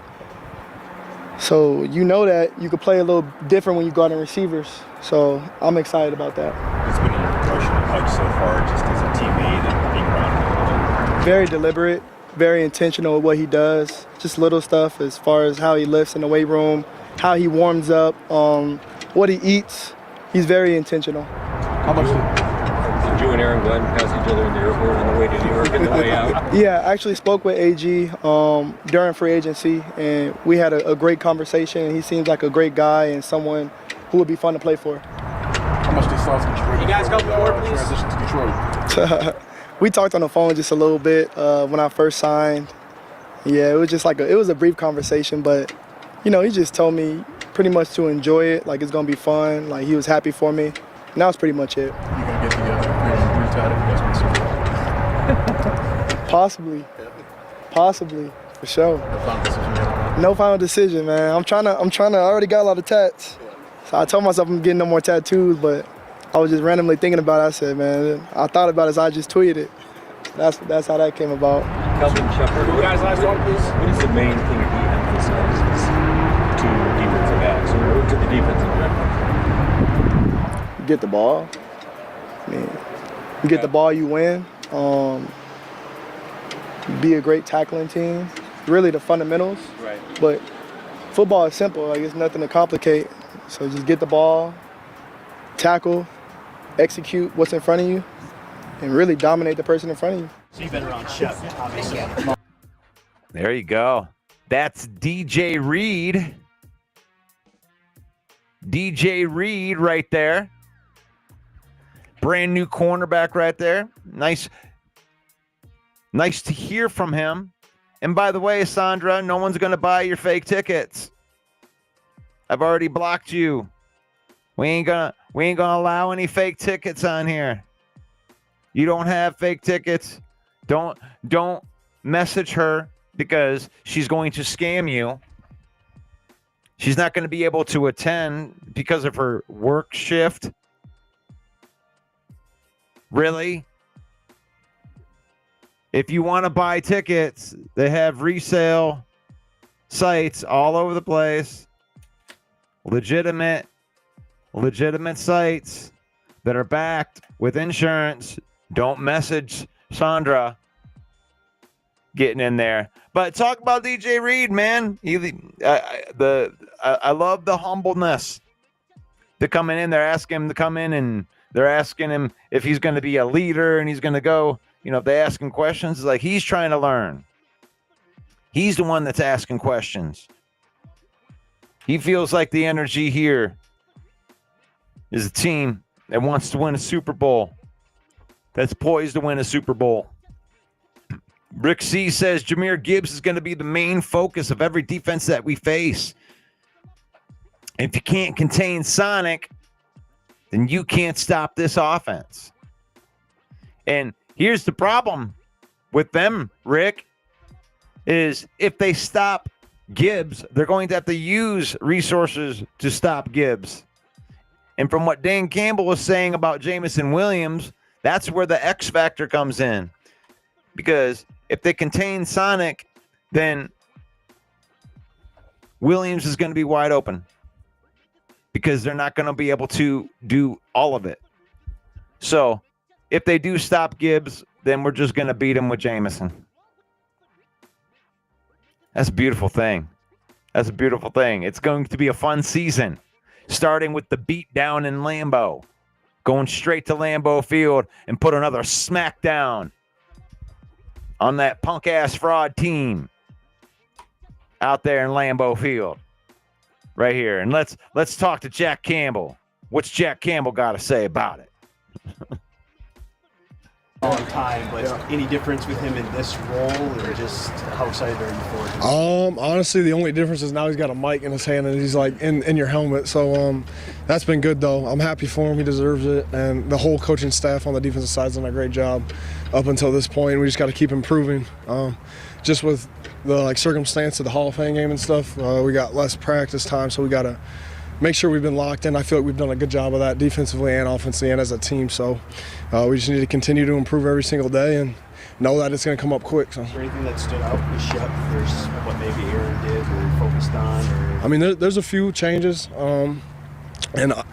So that you could play a little different when you go out in receivers. So I'm excited about that. It's been your progression of Hutch so far, just as a teammate and being around him? Very deliberate, very intentional with what he does. Just little stuff as far as how he lifts in the weight room, how he warms up, what he eats. He's very intentional. How much Did you and Aaron Glenn pass each other in the airport on the way to New York and the way out? Yeah, I actually spoke with AG during free agency, and we had a great conversation. He seems like a great guy and someone who would be fun to play for. How much did Sauce get you ready You guys for go forward, please. transition to Detroit? We talked on the phone just a little bit when I first signed. Yeah, it was just it was a brief conversation, but he just told me pretty much to enjoy it, like it's gonna be fun, like he was happy for me. And that was pretty much it. You gonna get together and retire if you guys win Super Bowl? Possibly, for sure. No final decision yet? No final decision, man. I'm trying to. I already got a lot of tats, so I told myself I'm getting no more tattoos. But I was just randomly thinking about it. I said, man, I thought about it, so I just tweeted it. That's how that came about. Kelvin Shepard, what is the main thing he emphasizes to defensive backs or to the defense in general? Get the ball. I mean, you get the ball, you win. Be a great tackling team. Really the fundamentals. Right. But football is simple. Like it's nothing to complicate. So just get the ball, tackle, execute what's in front of you, and really dominate the person in front of you. So you've been around Shep, obviously. There you go. That's DJ Reed. DJ Reed right there. Brand new cornerback right there. Nice to hear from him. And by the way, Sandra, no one's going to buy your fake tickets. I've already blocked you. We ain't gonna allow any fake tickets on here. You don't have fake tickets. Don't message her because she's going to scam you. She's not going to be able to attend because of her work shift. Really? If you want to buy tickets, they have resale sites all over the place. Legitimate sites that are backed with insurance. Don't message Sandra getting in there. But talk about DJ Reed, man. I love the humbleness. They're coming in. They're asking him to come in, and they're asking him if he's going to be a leader, and he's going to go. If they ask him questions, it's like he's trying to learn. He's the one that's asking questions. He feels like the energy here is a team that wants to win a Super Bowl, that's poised to win a Super Bowl. Rick C says Jahmyr Gibbs is going to be the main focus of every defense that we face. If you can't contain Sonic, then you can't stop this offense. And here's the problem with them, Rick. is if they stop Gibbs, they're going to have to use resources to stop Gibbs. And from what Dan Campbell was saying about Jamison Williams, that's where the X factor comes in. Because if they contain Sonic, then Williams is going to be wide open. Because they're not going to be able to do all of it. So if they do stop Gibbs, then we're just going to beat him with Jamison. That's a beautiful thing. That's a beautiful thing. It's going to be a fun season, starting with the beat down in Lambeau, going straight to Lambeau Field and put another smackdown on that punk-ass fraud team out there in Lambeau Field. Right here. And let's talk to Jack Campbell. What's Jack Campbell got to say about it? Long time, but any difference with him in this role, or just how excited are you for him? Honestly, the only difference is now he's got a mic in his hand and he's like in your helmet. So that's been good though. I'm happy for him. He deserves it, and the whole coaching staff on the defensive side's done a great job up until this point. We just got to keep improving. Just with the circumstance of the Hall of Fame game and stuff, we got less practice time, so we got to make sure we've been locked in. I feel like we've done a good job of that defensively and offensively and as a team. So we just need to continue to improve every single day and know that it's going to come up quick. So. Is there anything that stood out with Shep versus what maybe Aaron did or focused on? Or? I mean, there's a few changes, and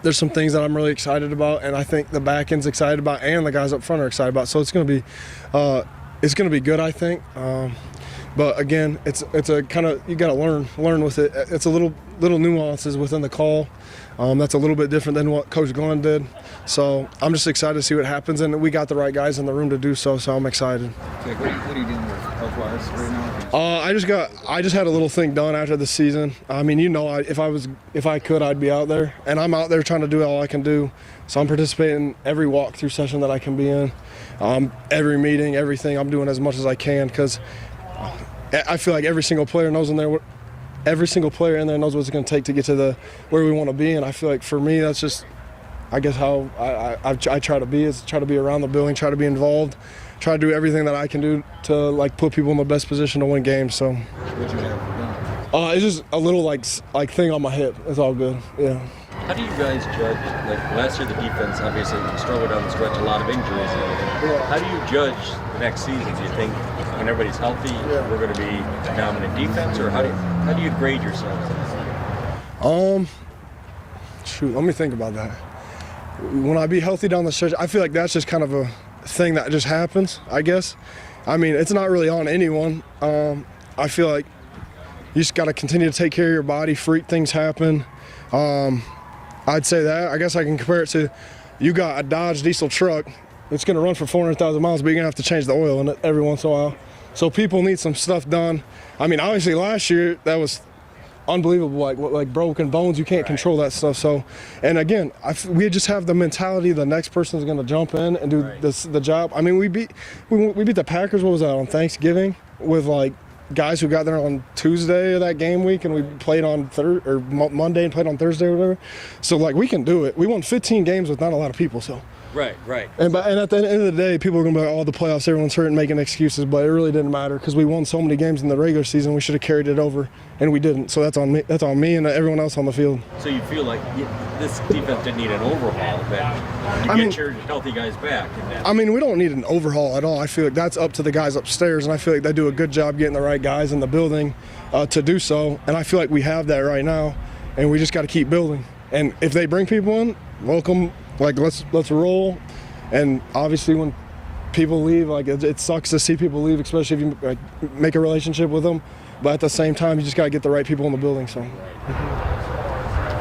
there's some things that I'm really excited about, and I think the back end's excited about, and the guys up front are excited about. So it's going to be good, I think. But again, it's a kind of, you got to learn with it. It's a little nuances within the call. That's a little bit different than what Coach Glenn did. So I'm just excited to see what happens, and we got the right guys in the room to do so. So I'm excited. Okay, what are you doing with health-wise right now? I just had a little thing done after the season. I mean, if I could, I'd be out there, and I'm out there trying to do all I can do. So I'm participating in every walkthrough session that I can be in, every meeting, everything. I'm doing as much as I can because I feel like every single player in there knows what it's going to take to get to where we want to be, and I feel like for me that's just, I guess, how I try to be around the building, try to be involved, try to do everything that I can do to put people in the best position to win games. So What'd you have done? it's just a little like thing on my hip. It's all good. Yeah. How do you guys judge, last year the defense obviously struggled down the stretch, a lot of injuries and everything. Yeah. How do you judge the next season? Do you think when everybody's healthy, we're going to be a dominant defense, or how do you grade yourselves? Let me think about that. When I be healthy down the stretch, I feel like that's just kind of a thing that just happens, I guess. I mean, it's not really on anyone. I feel like you just got to continue to take care of your body. Freak things happen. I'd say that. I guess I can compare it to, you got a Dodge diesel truck. It's going to run for 400,000 miles, but you're going to have to change the oil in it every once in a while. So people need some stuff done. I mean, obviously last year that was unbelievable, like broken bones. You can't control that stuff. So, and again, we just have the mentality the next person is going to jump in and do the job. I mean, we beat the Packers. What was that, on Thanksgiving, with guys who got there on Tuesday of that game week, and we played on Monday and played on Thursday or whatever. So we can do it. We won 15 games with not a lot of people. So. Right. And at the end of the day, people are going to be like, oh, the playoffs, everyone's hurt and making excuses, but it really didn't matter because we won so many games in the regular season. We should have carried it over, and we didn't. So that's on me. That's on me and everyone else on the field. So you feel like this defense didn't need an overhaul, then you get your healthy guys back. I mean, we don't need an overhaul at all. I feel like that's up to the guys upstairs, and I feel like they do a good job getting the right guys in the building to do so. And I feel like we have that right now, and we just got to keep building. And if they bring people in, welcome. Let's roll. And obviously when people leave, it sucks to see people leave, especially if you make a relationship with them. But at the same time, you just got to get the right people in the building. So.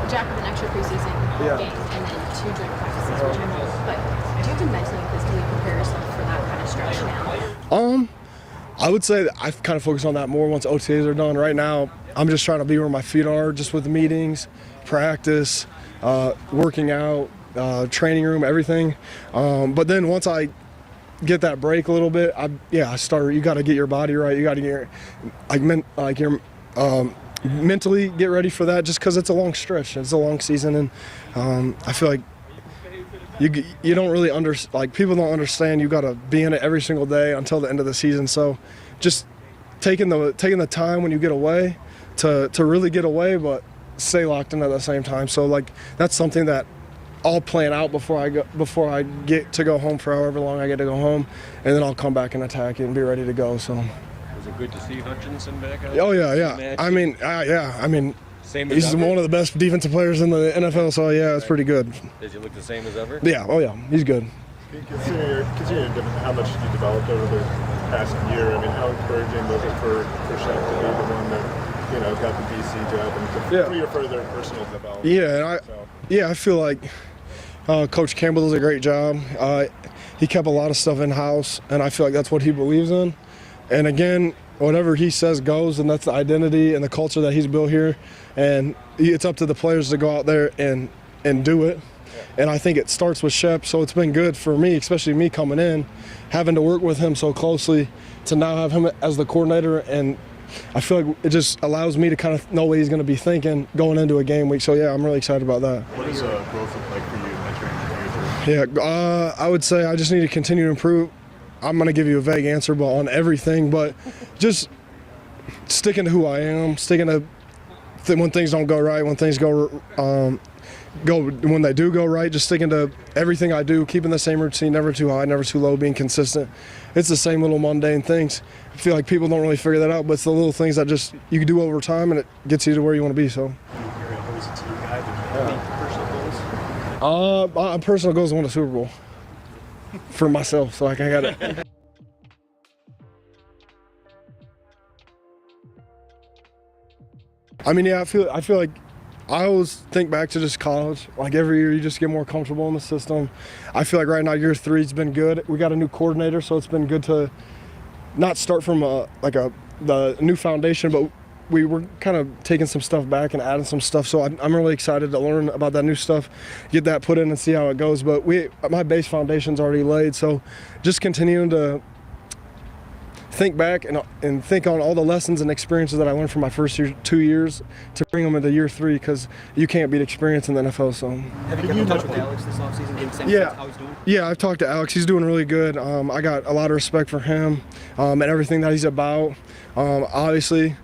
Jack, with an extra preseason game and then 2 joint practices, which I know, but do you have to mentally and physically prepare yourself for that kind of stretch now? I would say that I've kind of focused on that more once OTAs are done. Right now, I'm just trying to be where my feet are, just with the meetings, practice, working out, training room, everything. But then once I get that break a little bit, I start. You got to get your body right. You got to get mentally get ready for that, just because it's a long stretch. It's a long season, and I feel like you don't really people don't understand. You got to be in it every single day until the end of the season. So just taking the time when you get away to really get away, but stay locked in at the same time. So like that's something that I'll plan out before I get to go home for however long I get to go home, and then I'll come back and attack it and be ready to go. So. Was it good to see Hutchinson back out? Oh yeah. I mean, Same as he's ever? one of the best defensive players in the NFL. So yeah, it's pretty good. Does he look the same as ever? Yeah. Oh yeah, he's good. Considering how much you developed over the past year, I mean, how encouraging was it for Shep to be the one that got the DC job and for your further personal development? Yeah, I feel like Coach Campbell does a great job. He kept a lot of stuff in house, and I feel like that's what he believes in. And again, whatever he says goes, and that's the identity and the culture that he's built here. And it's up to the players to go out there and do it. And I think it starts with Shep, so it's been good for me, especially me coming in, having to work with him so closely, to now have him as the coordinator. And I feel like it just allows me to kind of know what he's going to be thinking going into a game week. So yeah, I'm really excited about that. What does growth look like for you entering the year? Yeah, I would say I just need to continue to improve. I'm going to give you a vague answer on everything, but just sticking to who I am, sticking to when things don't go right, when things when they do go right, just sticking to everything I do, keeping the same routine, never too high, never too low, being consistent. It's the same little mundane things. I feel like people don't really figure that out, but it's the little things that just you can do over time, and it gets you to where you want to be. So. You're always a team guy, but do you have any personal goals? My personal goal is to win a Super Bowl for myself, so like I got it. I mean, yeah, I feel like I always think back to just college. Like every year, you just get more comfortable in the system. I feel like right now, year 3's been good. We got a new coordinator, so it's been good to not start from the new foundation, but we were kind of taking some stuff back and adding some stuff. So I'm really excited to learn about that new stuff, get that put in and see how it goes. But my base foundation's already laid, so just continuing to think back and think on all the lessons and experiences that I learned from my first 2 years to bring them into year 3, because you can't beat experience in the NFL. So Have you kept in touch with Alex this offseason, getting sense of how he's doing? Yeah, I've talked to Alex. He's doing really good. I got a lot of respect for him and everything that he's about. Obviously,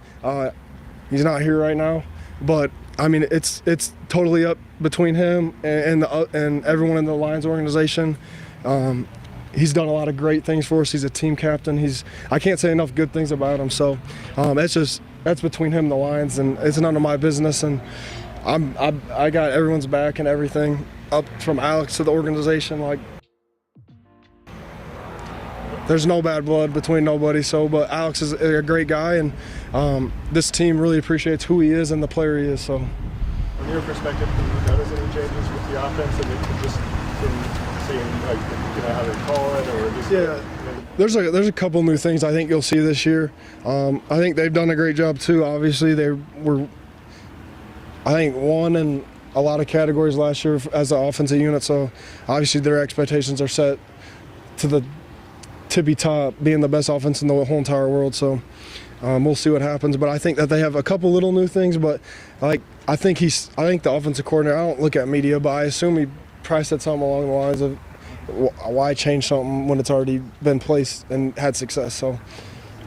he's not here right now, but I mean, it's totally up between him and everyone in the Lions organization. He's done a lot of great things for us. He's a team captain. I can't say enough good things about him. So that's between him and the Lions, and it's none of my business. And I got everyone's back and everything, up from Alex to the organization. Like, there's no bad blood between nobody. But Alex is a great guy, and this team really appreciates who he is and the player he is. So, from your perspective, have you noticed any changes with the offense, and just from seeing like how they call it, or just There's a couple new things I think you'll see this year. I think they've done a great job too. Obviously, they were, I think, won in a lot of categories last year as the offensive unit. So obviously their expectations are set to the tippy top, being the best offense in the whole entire world. So we'll see what happens. But I think that they have a couple little new things. But I think the offensive coordinator, I don't look at media, but I assume he probably said something along the lines of, why change something when it's already been placed and had success. So,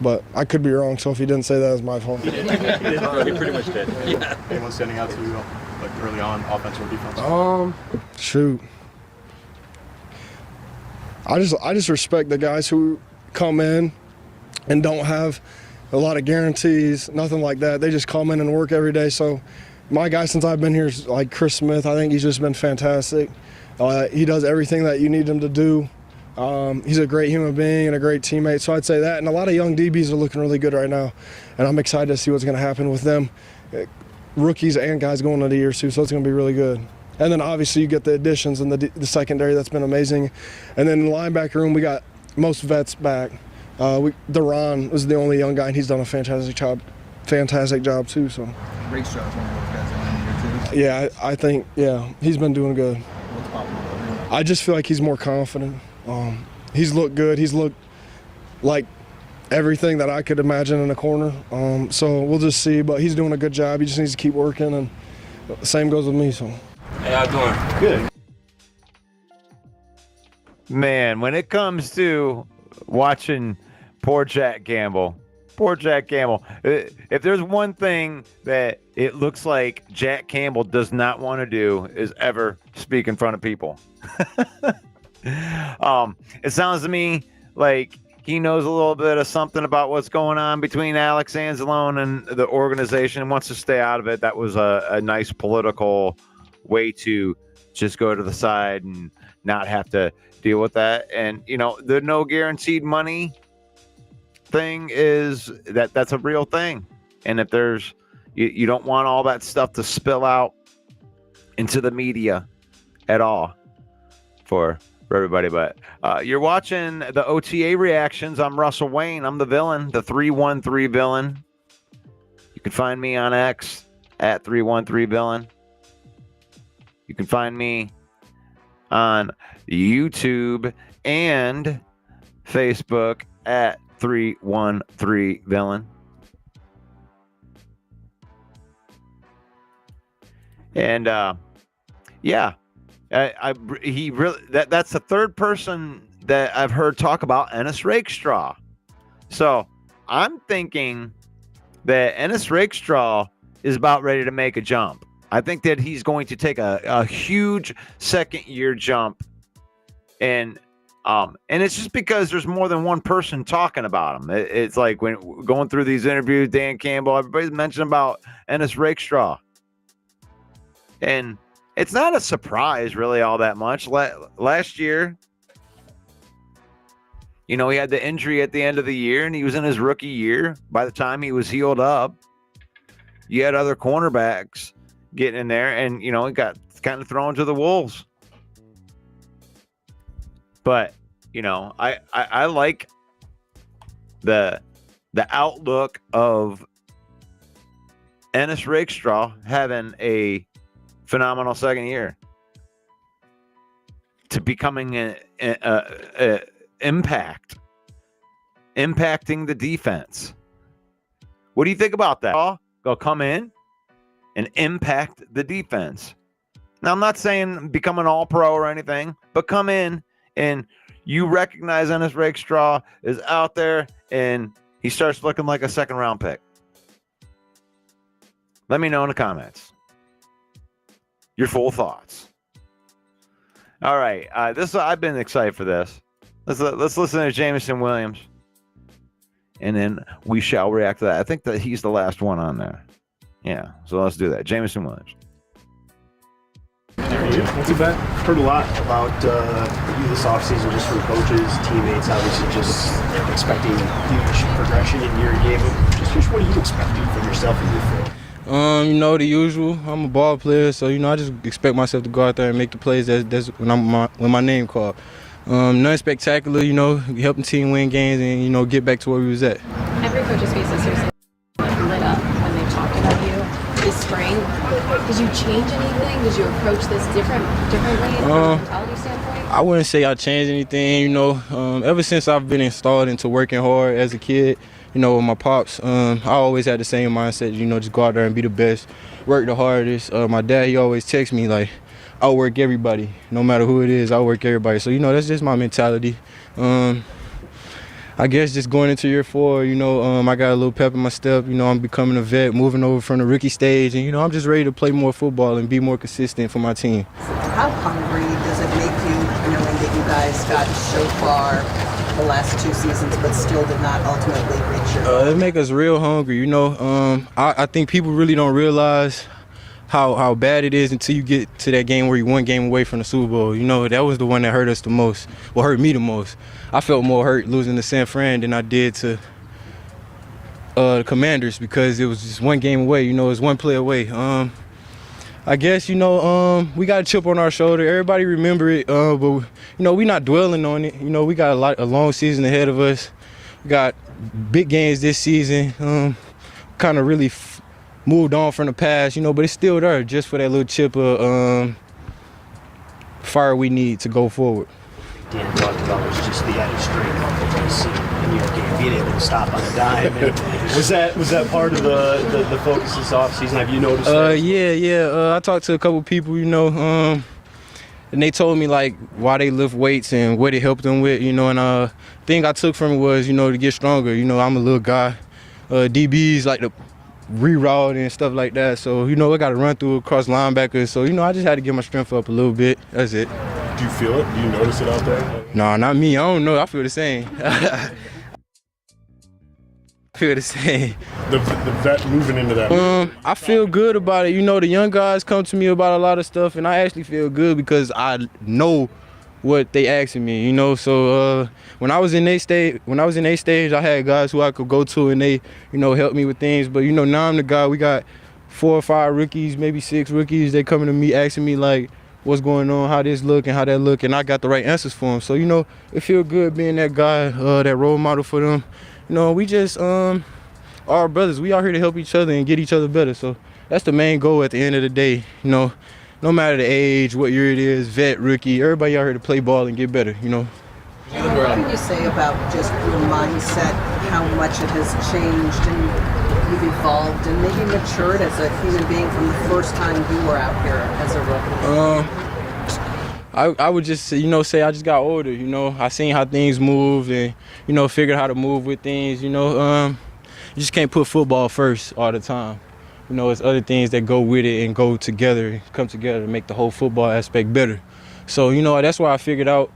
but I could be wrong, so if he didn't say that, it's my fault. He pretty much did. Yeah. Anyone standing out to you, like early on, offense or defense? Shoot. I just respect the guys who come in and don't have a lot of guarantees, nothing like that. They just come in and work every day. So my guy, since I've been here, is like Chris Smith. I think he's just been fantastic. He does everything that you need him to do. He's a great human being and a great teammate. So I'd say that. And a lot of young DBs are looking really good right now. And I'm excited to see what's going to happen with them, rookies and guys going into year 2. So it's going to be really good. And then obviously you get the additions and the secondary. That's been amazing. And then in the linebacker room, we got most vets back. Deron was the only young guy, and he's done a fantastic job too. So. Race job's one of those guys in here too. Yeah, I think he's been doing good. I just feel like he's more confident. He's looked good. He's looked like everything that I could imagine in a corner. So we'll just see. But he's doing a good job. He just needs to keep working, and the same goes with me. So. Hey, how you doing? Good. Man, when it comes to watching poor Jack Campbell, Poor Jack Campbell. If there's one thing that it looks like Jack Campbell does not want to do is ever speak in front of people. It sounds to me like he knows a little bit of something about what's going on between Alex Anzalone and the organization and wants to stay out of it. That was a nice political way to just go to the side and not have to deal with that. And, the no guaranteed money thing is that's a real thing. And if there's, you don't want all that stuff to spill out into the media at all for everybody. But you're watching the OTA reactions. I'm Russell Wayne. I'm the villain, the 313 villain. You can find me on X at 313 villain. You can find me on YouTube and Facebook at 313 villain. And he really that's the third person that I've heard talk about Ennis Rakestraw. So I'm thinking that Ennis Rakestraw is about ready to make a jump. I think that he's going to take a huge second year jump, and it's just because there's more than one person talking about him. It's like when going through these interviews, Dan Campbell, everybody's mentioning about Ennis Rakestraw, and it's not a surprise really all that much. Last year, he had the injury at the end of the year, and he was in his rookie year. By the time he was healed up, you had other cornerbacks getting in there, and he got kind of thrown to the wolves. But I like the outlook of Ennis Rakestraw having a phenomenal second year to becoming an impacting the defense. What do you think about that? Go come in and impact the defense. Now, I'm not saying become an all-pro or anything, but come in and you recognize Ennis Rakestraw is out there and he starts looking like a second-round pick. Let me know in the comments your full thoughts. All right, I've been excited for this. Let's listen to Jameson Williams, and then we shall react to that. I think that he's the last one on there. Yeah, so let's do that. Jameson Williams. Not too bad. Heard a lot about you this offseason, just from coaches, teammates, obviously just expecting huge progression in your game. Just what are you expecting from yourself in your field? The usual. I'm a ball player, so I just expect myself to go out there and make the plays. That's when my name called. Nothing spectacular, helping team win games and get back to where we was at. Every coach's face is seriously lit up when they talked about you this spring. Did you change anything? Did you approach this differently from a mentality standpoint? I wouldn't say I changed anything. Ever since I've been installed into working hard as a kid, with my pops, I always had the same mindset, just go out there and be the best, work the hardest. My dad, he always texts me like, I'll work everybody, no matter who it is, I'll work everybody. So, that's just my mentality. I guess just going into year 4, I got a little pep in my step. I'm becoming a vet, moving over from the rookie stage, and, I'm just ready to play more football and be more consistent for my team. How hungry does it make you, knowing that you guys got so far the last 2 seasons, but still did not ultimately reach your goal? It make us real hungry, I think people really don't realize how bad it is until you get to that game where you one game away from the Super Bowl. That was the one that hurt us the most, hurt me the most. I felt more hurt losing to San Fran than I did to the Commanders, because it was just one game away, it was one play away. I guess, we got a chip on our shoulder. Everybody remember it, but, we not dwelling on it. We got a long season ahead of us. We got big games this season. Kind of really moved on from the past, but it's still there just for that little chip of fire we need to go forward. Dan talked about was just the added strength that you see in your game, being able to stop on a dime. And was that part of the focus this offseason? Have you noticed that? Yeah. I talked to a couple people, and they told me like why they lift weights and what it helped them with, and thing I took from it was, to get stronger. I'm a little guy. DBs like to reroute and stuff like that. So, I got to run through across linebackers. So, I just had to get my strength up a little bit. That's it. Do you feel it? Do you notice it out there? No, not me. I don't know. I feel the same. I feel the same. The vet moving into that. I feel good about it. The young guys come to me about a lot of stuff, and I actually feel good because I know what they asking me, So when I was in their stage, I had guys who I could go to and they, help me with things. But now I'm the guy. We got 4 or 5 rookies, maybe 6 rookies. They coming to me asking me like, what's going on, how this look and how that look, and I got the right answers for them. So it feel good being that guy, that role model for them. We just our brothers. We out here to help each other and get each other better. So that's the main goal at the end of the day. No matter the age, what year it is, vet, rookie, everybody out here to play ball and get better, What can you say about just your mindset, how much it has changed and you've evolved and maybe matured as a human being from the first time you were out here as a rookie? I would just say I just got older, I seen how things move and, figured how to move with things, you just can't put football first all the time. It's other things that go with it and go together, come together to make the whole football aspect better. So, that's why I figured out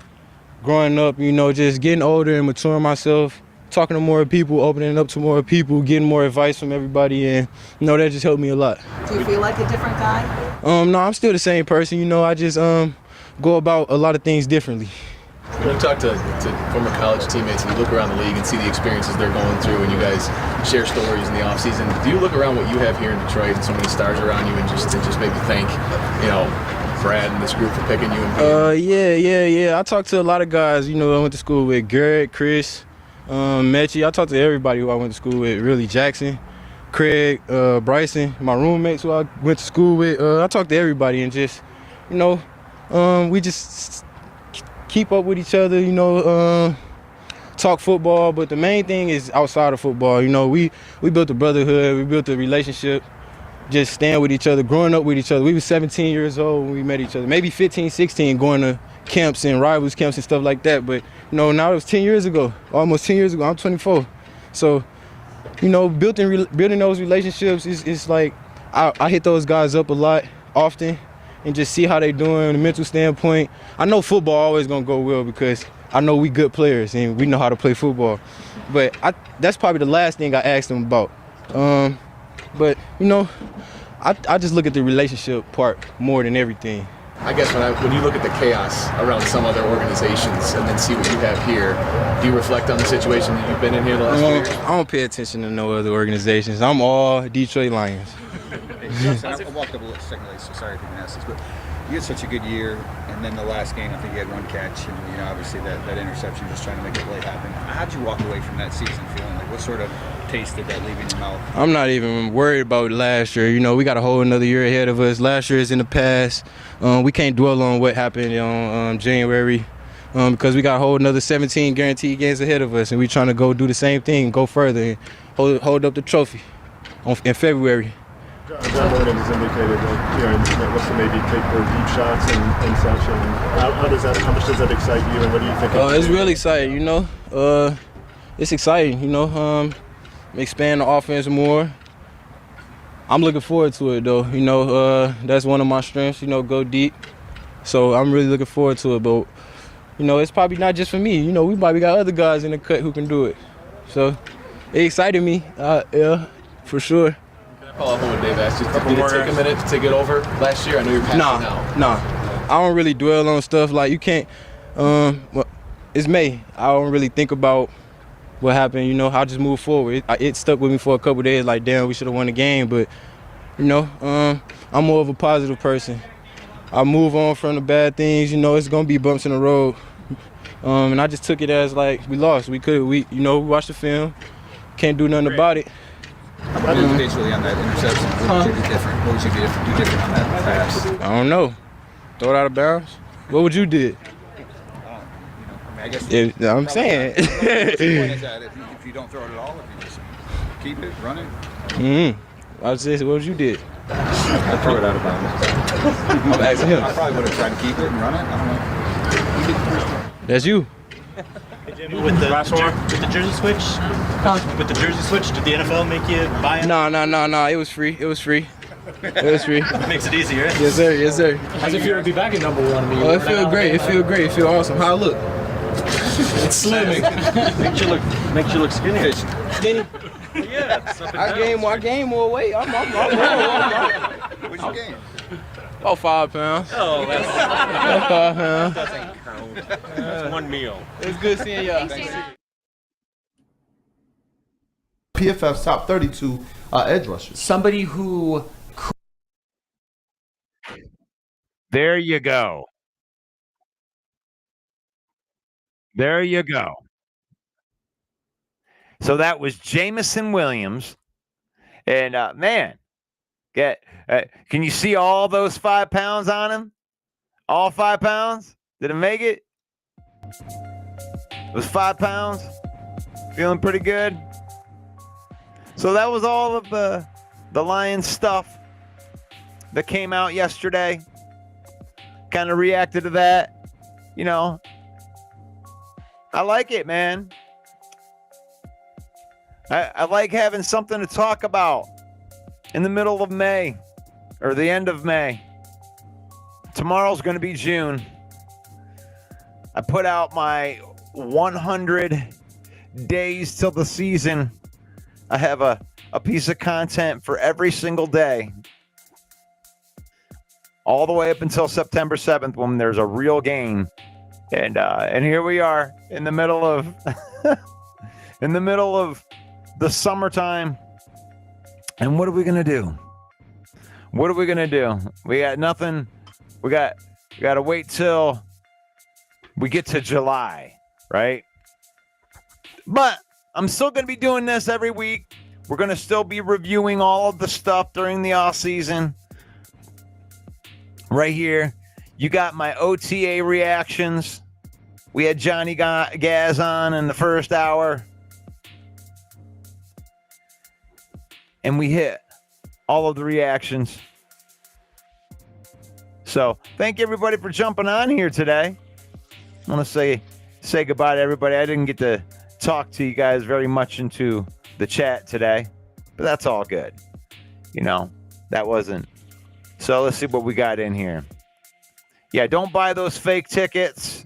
growing up, just getting older and maturing myself, talking to more people, opening up to more people, getting more advice from everybody, and, that just helped me a lot. Do you feel like a different guy? No, I'm still the same person, I just go about a lot of things differently. When you talk to former college teammates and you look around the league and see the experiences they're going through and you guys share stories in the offseason, do you look around what you have here in Detroit and so many stars around you and just maybe thank, Brad and this group for picking you? Yeah. I talked to a lot of guys, I went to school with, Garrett, Chris, Mechie. I talked to everybody who I went to school with, really, Jackson, Craig, Bryson, my roommates who I went to school with. I talked to everybody and just, we just keep up with each other, talk football, but the main thing is outside of football. We built a brotherhood, we built a relationship, just staying with each other, growing up with each other. We were 17 years old when we met each other, maybe 15, 16, going to camps and rivals camps and stuff like that. But, now it was 10 years ago, almost 10 years ago. I'm 24. So, building those relationships is like, I hit those guys up a lot, often, and just see how they doing from a mental standpoint. I know football always gonna go well because I know we good players and we know how to play football. But that's probably the last thing I asked them about. But I just look at the relationship part more than everything. I guess when you look at the chaos around some other organizations and then see what you have here, do you reflect on the situation that you've been in here the last few years? I don't pay attention to no other organizations. I'm all Detroit Lions. I walked up a little secondly, so sorry if you can ask this, but you had such a good year, and then the last game, I think you had 1 catch, and obviously that interception, just trying to make a play happen. How'd you walk away from that season feeling like? What sort of taste did that leave in your mouth? I'm not even worried about last year. We got a whole another year ahead of us. Last year is in the past. We can't dwell on what happened on January because we got a whole another 17 guaranteed games ahead of us, and we're trying to go do the same thing, go further, and hold up the trophy in February. John Morgan has indicated that wants to maybe take more deep shots and such. And how much does that excite you, and what do you think? It's really exciting, It's exciting, expand the offense more. I'm looking forward to it, though. That's one of my strengths, go deep. So I'm really looking forward to it. But, it's probably not just for me. We probably got other guys in the cut who can do it. So it excited me, yeah, for sure. Follow up on what Dave asked you. Did it take a minute to get over last year? I know you're past it now. Nah. I don't really dwell on stuff like you can't. It's May. I don't really think about what happened. I just move forward. It stuck with me for a couple of days. Like, damn, we should have won the game. But I'm more of a positive person. I move on from the bad things. It's gonna be bumps in the road. And I just took it as like we lost. We watched the film. Can't do nothing about it. What did you basically on that interception? What would you do different? What would you do different on that pass? I don't know. Throw it out of bounds? What would you do? I guess I'm saying. The point is that if you don't throw it at all, if you just keep it, run it. I was saying, what would you do? I threw it out of bounds. I'm asking him. I probably would have tried to keep it and run it. I don't know. That's you. With the jersey switch, With the jersey switch, did the NFL make you buy it? No. It was free. It was free. Makes it easier. Right? Yes, sir. Yes, sir. How's it feel to be back at number one? Oh, it feel great. It feel great. It feel awesome. How I look? It's slimming. makes you look skinny. Skinny. Yeah. I gained more weight. I'm What'd you gain? about 5 pounds. Oh, that's 5 pounds. doesn't count. That's one meal. It's good seeing y'all. PFF's top 32 edge rushers. Somebody who. There you go. There you go. So that was Jamison Williams. And man, can you see all those 5 pounds on him? All 5 pounds? Did it make it? It was 5 pounds. Feeling pretty good. So that was all of the Lions stuff that came out yesterday. Kind of reacted to that. You know, I like it, man. I like having something to talk about in the middle of May or the end of May. Tomorrow's going to be June. I put out my 100 days till the season. I have a piece of content for every single day. All the way up until September 7th when there's a real game. And here we are in the middle of the summertime. And what are we going to do? What are we going to do? We got nothing. We got to wait till we get to July, right? But I'm still going to be doing this every week. We're going to still be reviewing all of the stuff during the off season. Right here, you got my OTA reactions. We had Johnny Gaz on in the first hour. And we hit all of the reactions. So thank everybody for jumping on here today. I want to say goodbye to everybody. I didn't get to talk to you guys very much into the chat today, but that's all good. You know, that wasn't. So let's see what we got in here. Yeah, don't buy those fake tickets.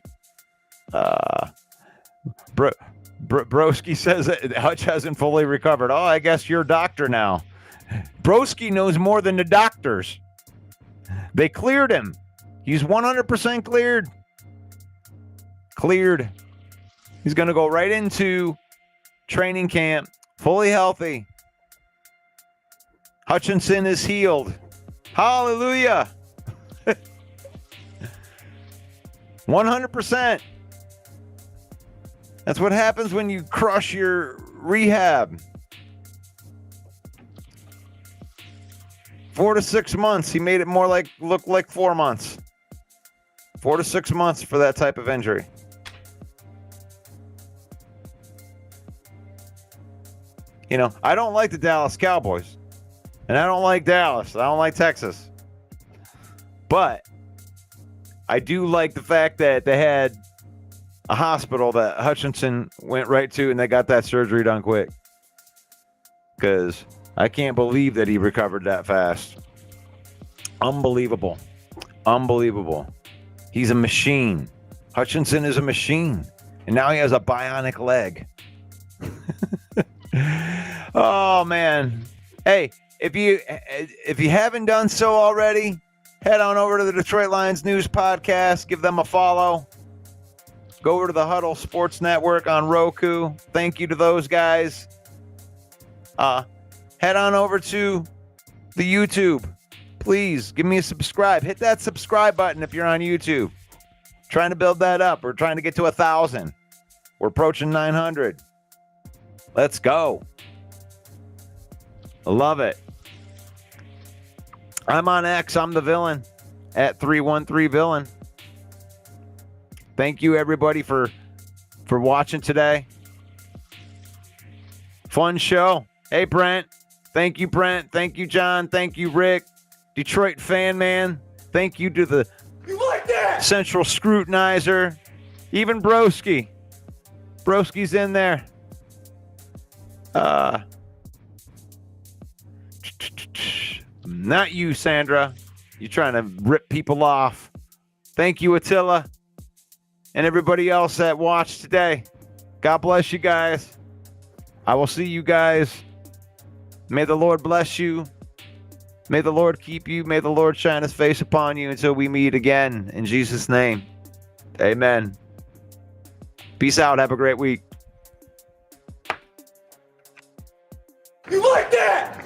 Broski says that Hutch hasn't fully recovered. Oh, I guess you're a doctor now. Broski knows more than the doctors. They cleared him. He's 100% cleared. Cleared. He's going to go right into training camp, fully healthy. Hutchinson is healed. Hallelujah. 100%. That's what happens when you crush your rehab. 4 to 6 months. He made it look like 4 months. 4 to 6 months for that type of injury. You know, I don't like the Dallas Cowboys. And I don't like Dallas. I don't like Texas. But I do like the fact that they had a hospital that Hutchinson went right to and they got that surgery done quick. Because I can't believe that he recovered that fast. Unbelievable. Unbelievable. He's a machine. Hutchinson is a machine. And now he has a bionic leg. Oh, man. Hey, if you haven't done so already, head on over to the Detroit Lions News Podcast. Give them a follow. Go over to the Huddle Sports Network on Roku. Thank you to those guys. Head on over to the YouTube. Please give me a subscribe. Hit that subscribe button if you're on YouTube. Trying to build that up. We're trying to get to 1,000. We're approaching 900. Let's go. I love it. I'm on X. I'm the villain at 313villain. Thank you, everybody, for watching today. Fun show. Hey, Brent. Thank you, Brent. Thank you, John. Thank you, Rick. Detroit fan man. Thank you to the Central Scrutinizer. Even Broski. Broski's in there. Not you, Sandra. You're trying to rip people off. Thank you, Attila. And everybody else that watched today. God bless you guys. I will see you guys. May the Lord bless you. May the Lord keep you. May the Lord shine his face upon you until we meet again. In Jesus' name. Amen. Peace out. Have a great week. You like that?